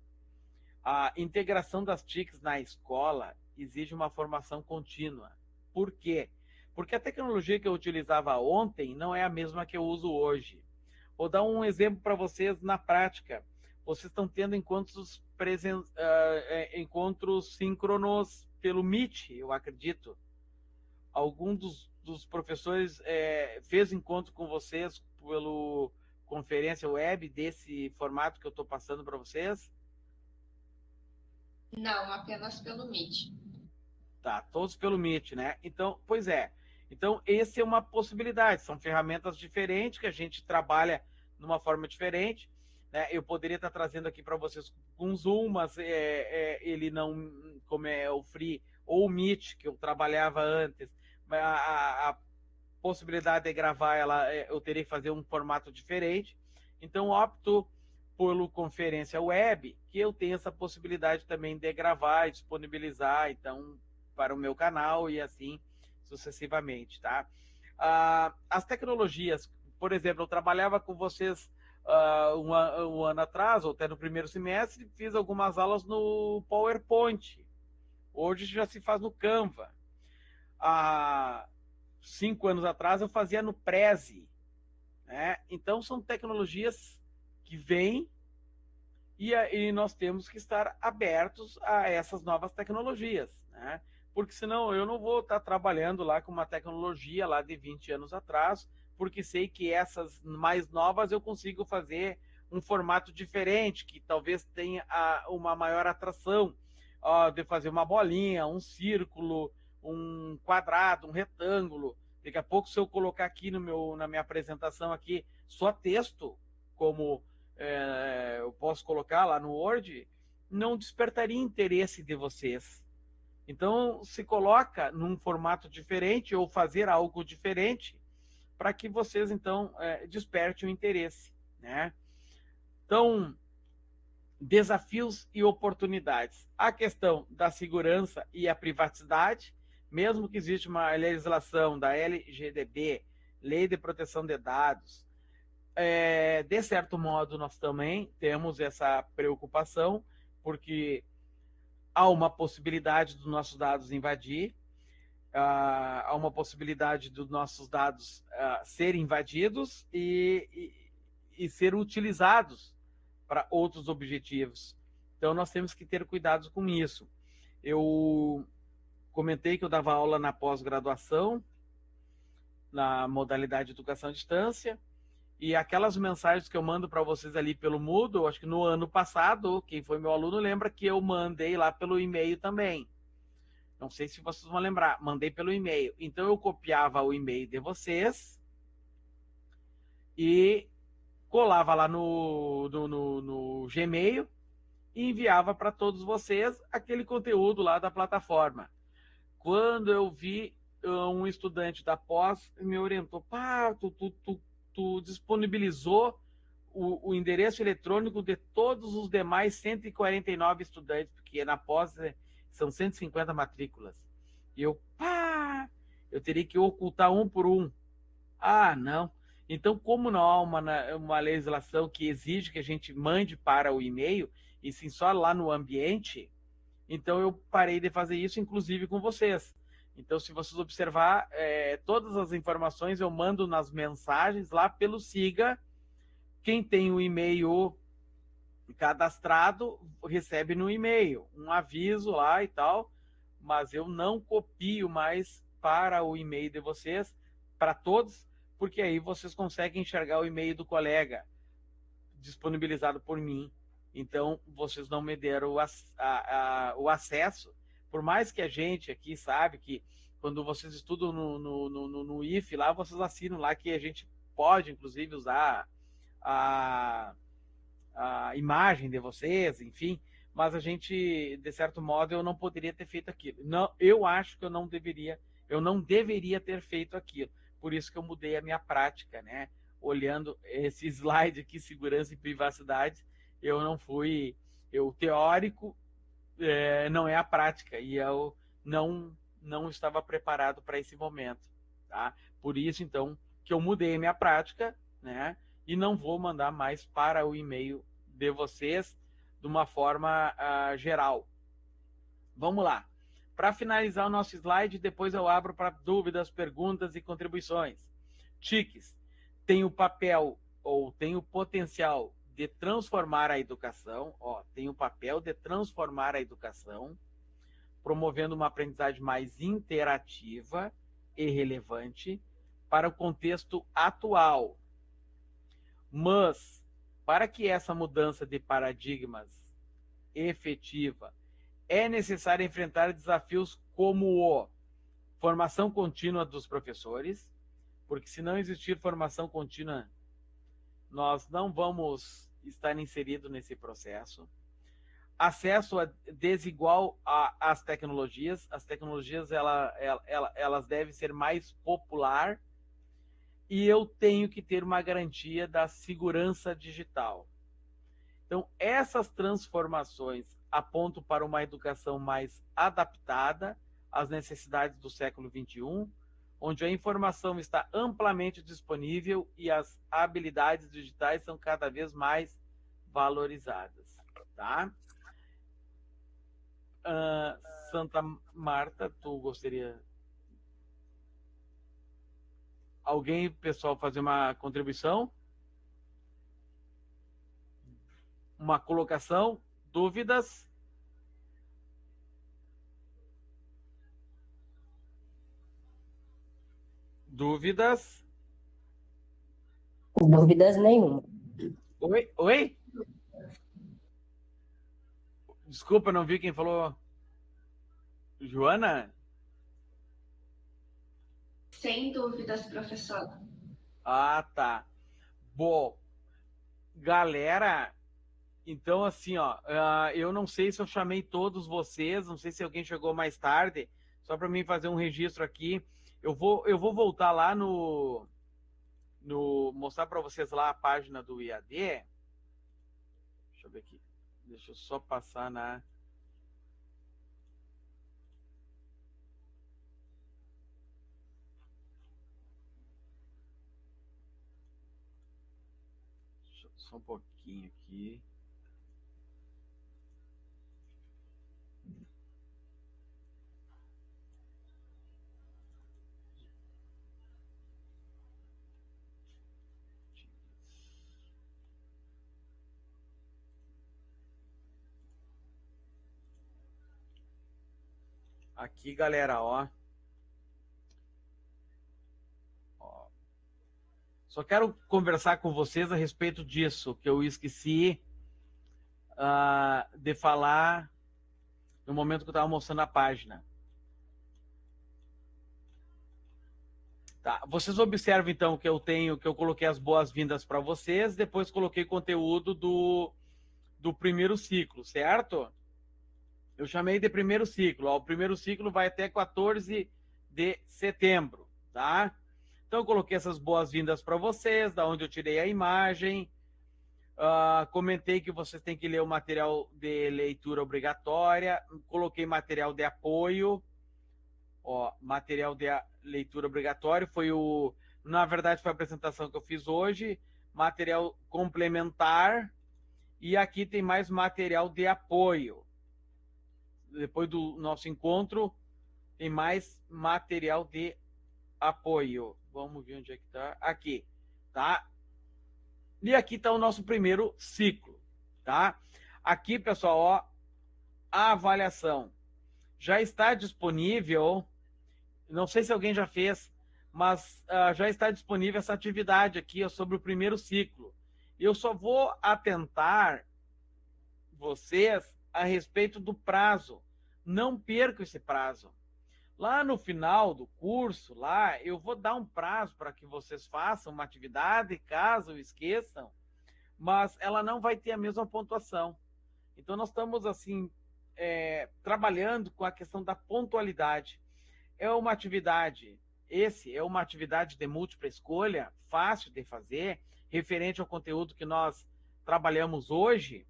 A integração das TICs na escola exige uma formação contínua. Por quê? Porque a tecnologia que eu utilizava ontem não é a mesma que eu uso hoje. Vou dar um exemplo para vocês na prática. Vocês estão tendo encontros síncronos pelo Meet, eu acredito. Algum dos professores fez encontro com vocês pelo conferência web desse formato que eu estou passando para vocês? Não, apenas pelo Meet. Tá, todos pelo Meet, né? Então, pois é. Então, essa é uma possibilidade. São ferramentas diferentes que a gente trabalha numa forma diferente. Né? Eu poderia estar trazendo aqui para vocês um Zoom, mas ele não, como é o Free ou o Meet, que eu trabalhava antes, a possibilidade de gravar, eu teria que fazer um formato diferente. Então, opto pelo conferência web, que eu tenho essa possibilidade também de gravar e disponibilizar, então, para o meu canal e assim sucessivamente, tá? As tecnologias, por exemplo, eu trabalhava com vocês um ano atrás, ou até no primeiro semestre, fiz algumas aulas no PowerPoint. Hoje já se faz no Canva. Há 5 anos atrás eu fazia no Prezi. Né? Então são tecnologias que vêm e nós temos que estar abertos a essas novas tecnologias. Né? Porque senão eu não vou estar trabalhando lá com uma tecnologia lá de 20 anos atrás, porque sei que essas mais novas eu consigo fazer um formato diferente, que talvez tenha uma maior atração, de fazer uma bolinha, um círculo, um quadrado, um retângulo. Daqui a pouco, se eu colocar aqui na minha apresentação aqui só texto, como eu posso colocar lá no Word, não despertaria interesse de vocês. Então, se coloca num formato diferente ou fazer algo diferente para que vocês, então, despertem o interesse, né? Então, desafios e oportunidades. A questão da segurança e a privacidade, mesmo que exista uma legislação da LGDB, Lei de Proteção de Dados, de certo modo, nós também temos essa preocupação, porque há uma possibilidade dos nossos dados invadir, há uma possibilidade dos nossos dados serem invadidos e ser utilizados para outros objetivos. Então, nós temos que ter cuidado com isso. Eu comentei que eu dava aula na pós-graduação, na modalidade de educação à distância, e aquelas mensagens que eu mando para vocês ali pelo Moodle, acho que no ano passado, quem foi meu aluno lembra que eu mandei lá pelo e-mail também. Não sei se vocês vão lembrar, mandei pelo e-mail. Então, eu copiava o e-mail de vocês e colava lá no Gmail e enviava para todos vocês aquele conteúdo lá da plataforma. Quando eu vi um estudante da pós, me orientou, tu disponibilizou o endereço eletrônico de todos os demais 149 estudantes, porque na pós são 150 matrículas. E eu teria que ocultar um por um. Não. Então, como não há uma legislação que exige que a gente mande para o e-mail, e sim só lá no ambiente, então eu parei de fazer isso, inclusive com vocês. Então, se vocês observar, todas as informações eu mando nas mensagens lá pelo Siga. Quem tem o e-mail cadastrado recebe no e-mail um aviso lá e tal, mas eu não copio mais para o e-mail de vocês, para todos, porque aí vocês conseguem enxergar o e-mail do colega disponibilizado por mim. Então, vocês não me deram o acesso, por mais que a gente aqui sabe que quando vocês estudam no IF lá, vocês assinam lá que a gente pode, inclusive, usar a imagem de vocês, enfim, mas a gente, de certo modo, eu não poderia ter feito aquilo. Não, eu acho que eu não deveria ter feito aquilo. Por isso que eu mudei a minha prática, né? Olhando esse slide aqui, segurança e privacidade, o teórico não é a prática, e eu não estava preparado para esse momento, tá? Por isso, então, que eu mudei a minha prática, né? E não vou mandar mais para o e-mail de vocês de uma forma geral. Vamos lá. Para finalizar o nosso slide, depois eu abro para dúvidas, perguntas e contribuições. TICs tem o papel ou tem o potencial de transformar a educação, tem o papel de transformar a educação, promovendo uma aprendizagem mais interativa e relevante para o contexto atual. Mas, para que essa mudança de paradigmas efetiva, é necessário enfrentar desafios como formação contínua dos professores, porque se não existir formação contínua, nós não vamos estar inseridos nesse processo. Acesso desigual às tecnologias. As tecnologias elas devem ser mais popular, e eu tenho que ter uma garantia da segurança digital. Então, essas transformações apontam para uma educação mais adaptada às necessidades do século XXI, onde a informação está amplamente disponível e as habilidades digitais são cada vez mais valorizadas. Tá? Santa Marta, tu gostaria... Alguém, pessoal, fazer uma contribuição? Uma colocação? Dúvidas? Dúvidas? Dúvidas nenhuma. Oi? Oi? Desculpa, não vi quem falou. Joana? Sem dúvidas, professor. Ah, tá. Bom, galera, então assim, ó, eu não sei se eu chamei todos vocês, não sei se alguém chegou mais tarde, só para mim fazer um registro aqui. Eu vou voltar lá mostrar para vocês lá a página do IAD. Deixa eu ver aqui. Deixa eu só passar na. Só um pouquinho aqui. Aqui, galera, ó. Só quero conversar com vocês a respeito disso, que eu esqueci de falar no momento que eu estava mostrando a página. Tá, vocês observam então que eu coloquei as boas-vindas para vocês, depois coloquei conteúdo do primeiro ciclo, certo? Eu chamei de primeiro ciclo. Ó, o primeiro ciclo vai até 14 de setembro, tá? Então, eu coloquei essas boas-vindas para vocês, da onde eu tirei a imagem. Comentei que vocês têm que ler o material de leitura obrigatória. Coloquei material de apoio. Ó, material de leitura obrigatório na verdade, foi a apresentação que eu fiz hoje. Material complementar. E aqui tem mais material de apoio. Depois do nosso encontro, tem mais material de apoio. Vamos ver onde é que está. Aqui, tá? E aqui está o nosso primeiro ciclo, tá? Aqui, pessoal, ó, a avaliação já está disponível. Não sei se alguém já fez, mas já está disponível essa atividade aqui ó, sobre o primeiro ciclo. Eu só vou atentar vocês a respeito do prazo. Não perca esse prazo. Lá no final do curso, lá eu vou dar um prazo para que vocês façam uma atividade, caso esqueçam, mas ela não vai ter a mesma pontuação. Então, nós estamos, assim, trabalhando com a questão da pontualidade. É uma atividade de múltipla escolha, fácil de fazer, referente ao conteúdo que nós trabalhamos hoje,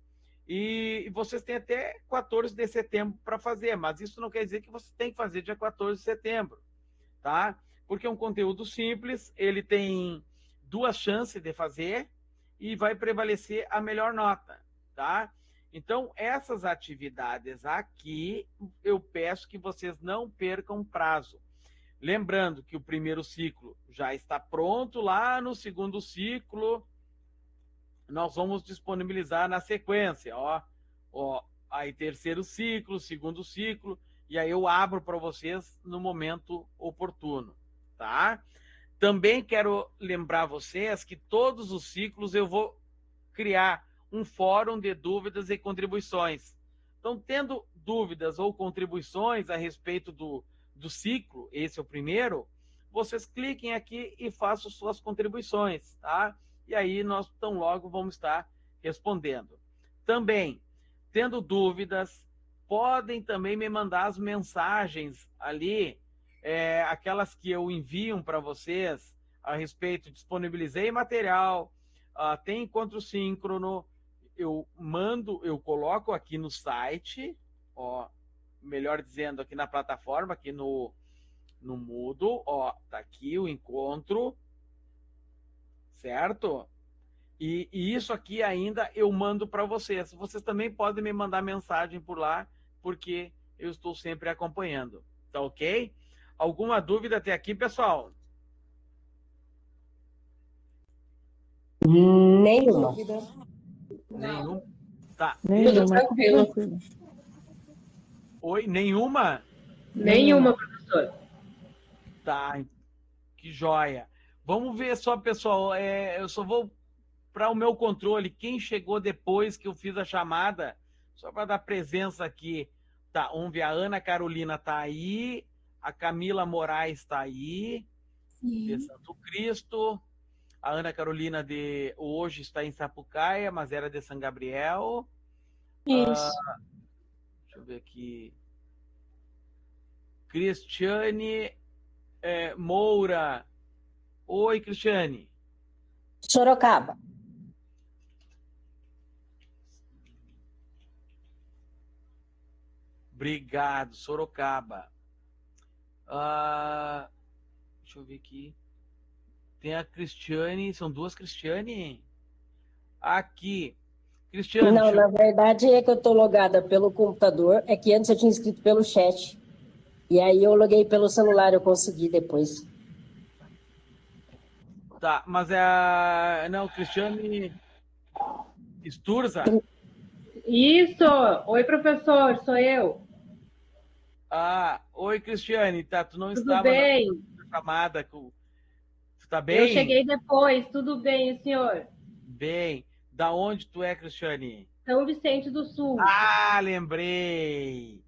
e vocês têm até 14 de setembro para fazer, mas isso não quer dizer que você tem que fazer dia 14 de setembro, tá? Porque é um conteúdo simples, ele tem 2 chances de fazer e vai prevalecer a melhor nota, tá? Então, essas atividades aqui, eu peço que vocês não percam prazo. Lembrando que o primeiro ciclo já está pronto, lá no segundo ciclo nós vamos disponibilizar na sequência, ó, aí terceiro ciclo, segundo ciclo, e aí eu abro para vocês no momento oportuno, tá? Também quero lembrar vocês que todos os ciclos eu vou criar um fórum de dúvidas e contribuições. Então, tendo dúvidas ou contribuições a respeito do ciclo, esse é o primeiro, vocês cliquem aqui e façam suas contribuições, tá? E aí nós tão logo vamos estar respondendo. Também, tendo dúvidas, podem também me mandar as mensagens ali, aquelas que eu envio para vocês a respeito, disponibilizei material, tem encontro síncrono, eu coloco aqui no site, ó, melhor dizendo, aqui na plataforma, aqui no Moodle, ó, tá aqui o encontro, certo? E isso aqui ainda eu mando para vocês. Vocês também podem me mandar mensagem por lá, porque eu estou sempre acompanhando. Tá ok? Alguma dúvida até aqui, pessoal? Nenhuma. Nenhum? Tá. Tudo tranquilo. Oi, nenhuma? Nenhuma, professor. Tá, que joia. Vamos ver só, pessoal. Eu só vou para o meu controle, quem chegou depois que eu fiz a chamada, só para dar presença aqui, tá? Vamos ver, a Ana Carolina tá aí, a Camila Moraes tá aí, de Sim. Santo Cristo, a Ana Carolina de hoje está em Sapucaia, mas era de São Gabriel. Isso. Deixa eu ver aqui. Cristiane Moura. Oi, Cristiane. Sorocaba. Obrigado, Sorocaba. Deixa eu ver aqui. Tem a Cristiane, são duas Cristiane? Aqui. Cristiane, Não, na verdade é que eu tô logada pelo computador, é que antes eu tinha inscrito pelo chat. E aí eu loguei pelo celular, eu consegui depois. Tá, mas é a... Não, Cristiane Sturza? Isso! Oi, professor, sou eu. Oi, Cristiane, tá? Tu não Tudo estava bem? na chamada. Tu tá bem? Eu cheguei depois, tudo bem, senhor? Bem. Da onde tu é, Cristiane? São Vicente do Sul. Lembrei.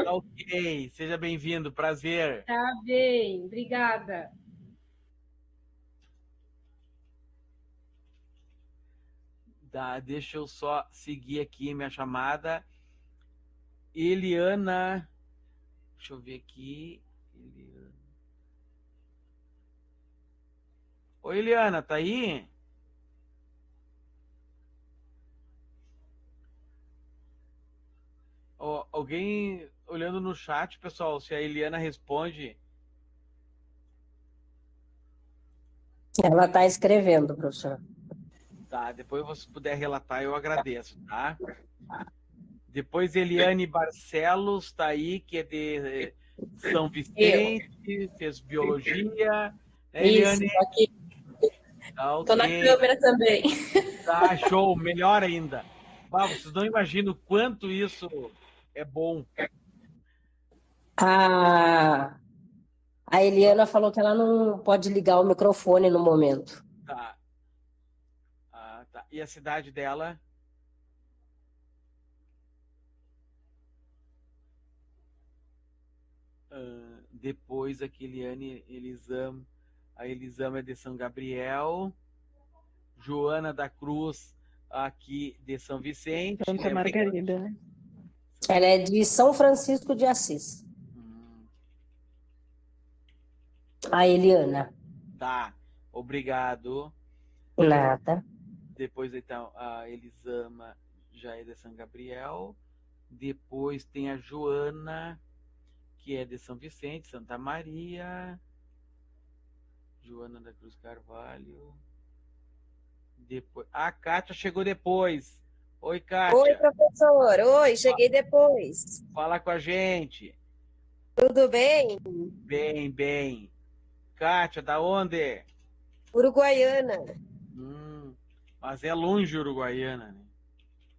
Ok, seja bem-vindo, prazer. Tá bem, obrigada. Deixa eu só seguir aqui minha chamada. Eliana, deixa eu ver aqui. Oi, Eliana, tá aí? Alguém olhando no chat, pessoal, se a Eliana responde. Ela está escrevendo, professor. Tá, depois você puder relatar, eu agradeço, tá? Depois Eliane Barcelos tá aí, que é de São Vicente, fez biologia. Eliane? Isso, aqui. Tá, Tô na câmera também. Tá, show, melhor ainda. Vocês não imaginam o quanto isso é bom. A Eliana falou que ela não pode ligar o microfone no momento. Tá. Tá. E a cidade dela? Depois a Eliane Elisama. A Elisama é de São Gabriel. Joana da Cruz, aqui de São Vicente. Santa Margarida, né? Ela é de São Francisco de Assis. A Eliana. Tá, obrigado. Nada. Depois, então, a Elisama já é de São Gabriel. Depois tem a Joana, que é de São Vicente, Santa Maria. Joana da Cruz Carvalho. Depois... A Kátia chegou depois. Oi, Kátia. Oi, professor. Oi, cheguei depois. Fala com a gente. Tudo bem? Bem, bem. Kátia, da onde? Uruguaiana. Mas é longe, Uruguaiana, né?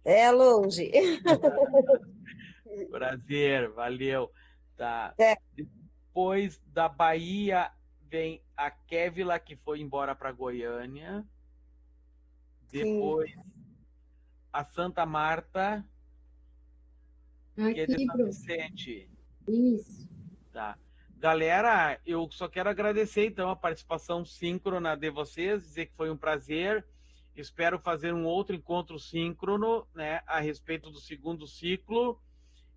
É longe. Prazer, valeu. Tá. É. Depois da Bahia vem a Kévila, que foi embora para Goiânia. Depois a Santa Marta, que é de São Vicente. Isso. Tá. Galera, eu só quero agradecer, então, a participação síncrona de vocês, dizer que foi um prazer. Espero fazer um outro encontro síncrono, né, a respeito do segundo ciclo.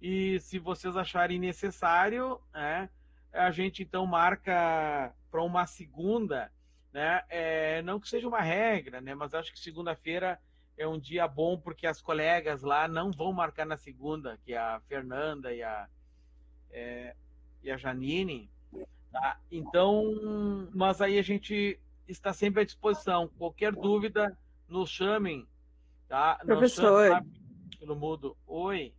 E se vocês acharem necessário, né, a gente, então, marca para uma segunda, né? Não que seja uma regra, né, mas acho que segunda-feira é um dia bom, porque as colegas lá não vão marcar na segunda, que é a Fernanda e a Janine, tá? Então, mas aí a gente está sempre à disposição. Qualquer dúvida, nos chamem, tá? Professor. Pelo mudo. Oi.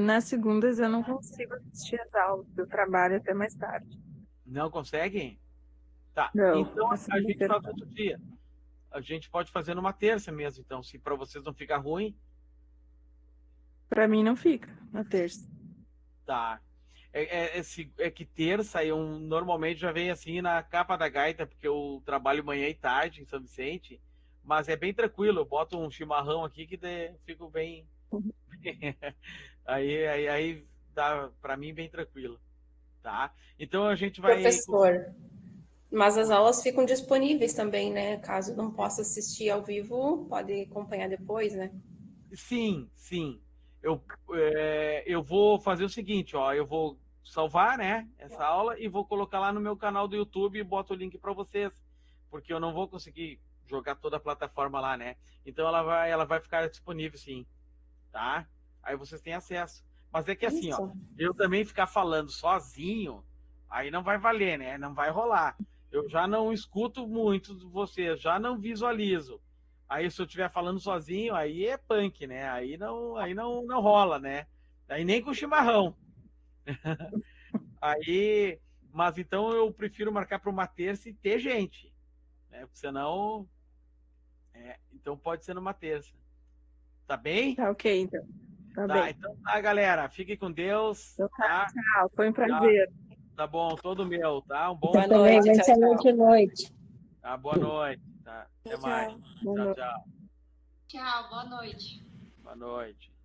Nas segundas eu não consigo assistir as aulas, eu trabalho até mais tarde. Não conseguem? Tá. Não, então a gente faz outro dia. A gente pode fazer numa terça mesmo, então, se para vocês não ficar ruim. Para mim não fica, na terça. Tá. É que terça eu normalmente já vem assim na capa da gaita, porque eu trabalho manhã e tarde em São Vicente, mas é bem tranquilo, eu boto um chimarrão aqui que fico bem. Aí dá para mim bem tranquilo, tá? Então a gente vai. Professor, mas as aulas ficam disponíveis também, né? Caso não possa assistir ao vivo, pode acompanhar depois, né? Sim, sim. Eu vou fazer o seguinte, ó, eu vou salvar, né, essa aula e vou colocar lá no meu canal do YouTube e boto o link para vocês, porque eu não vou conseguir jogar toda a plataforma lá, né? Então ela vai ficar disponível, sim, tá? Aí vocês têm acesso. Mas é que assim, ó, eu também ficar falando sozinho, aí não vai valer, né? Não vai rolar. Eu já não escuto muito de vocês, já não visualizo. Aí se eu estiver falando sozinho, aí é punk, né? Aí não rola, né? Aí nem com chimarrão. Aí, mas então eu prefiro marcar para uma terça e ter gente, né? Porque senão, então pode ser numa terça. Tá bem? Tá ok, então. Tá bem. Então tá, galera. Fiquem com Deus. Então Tá? Tchau, foi um prazer. Tá bom, todo meu, tá? Um bom Boa dia. noite, tchau, Excelente noite. Tá, boa noite. Tá? Até mais. Tchau. Tchau, tchau. Tchau, boa noite. Boa noite.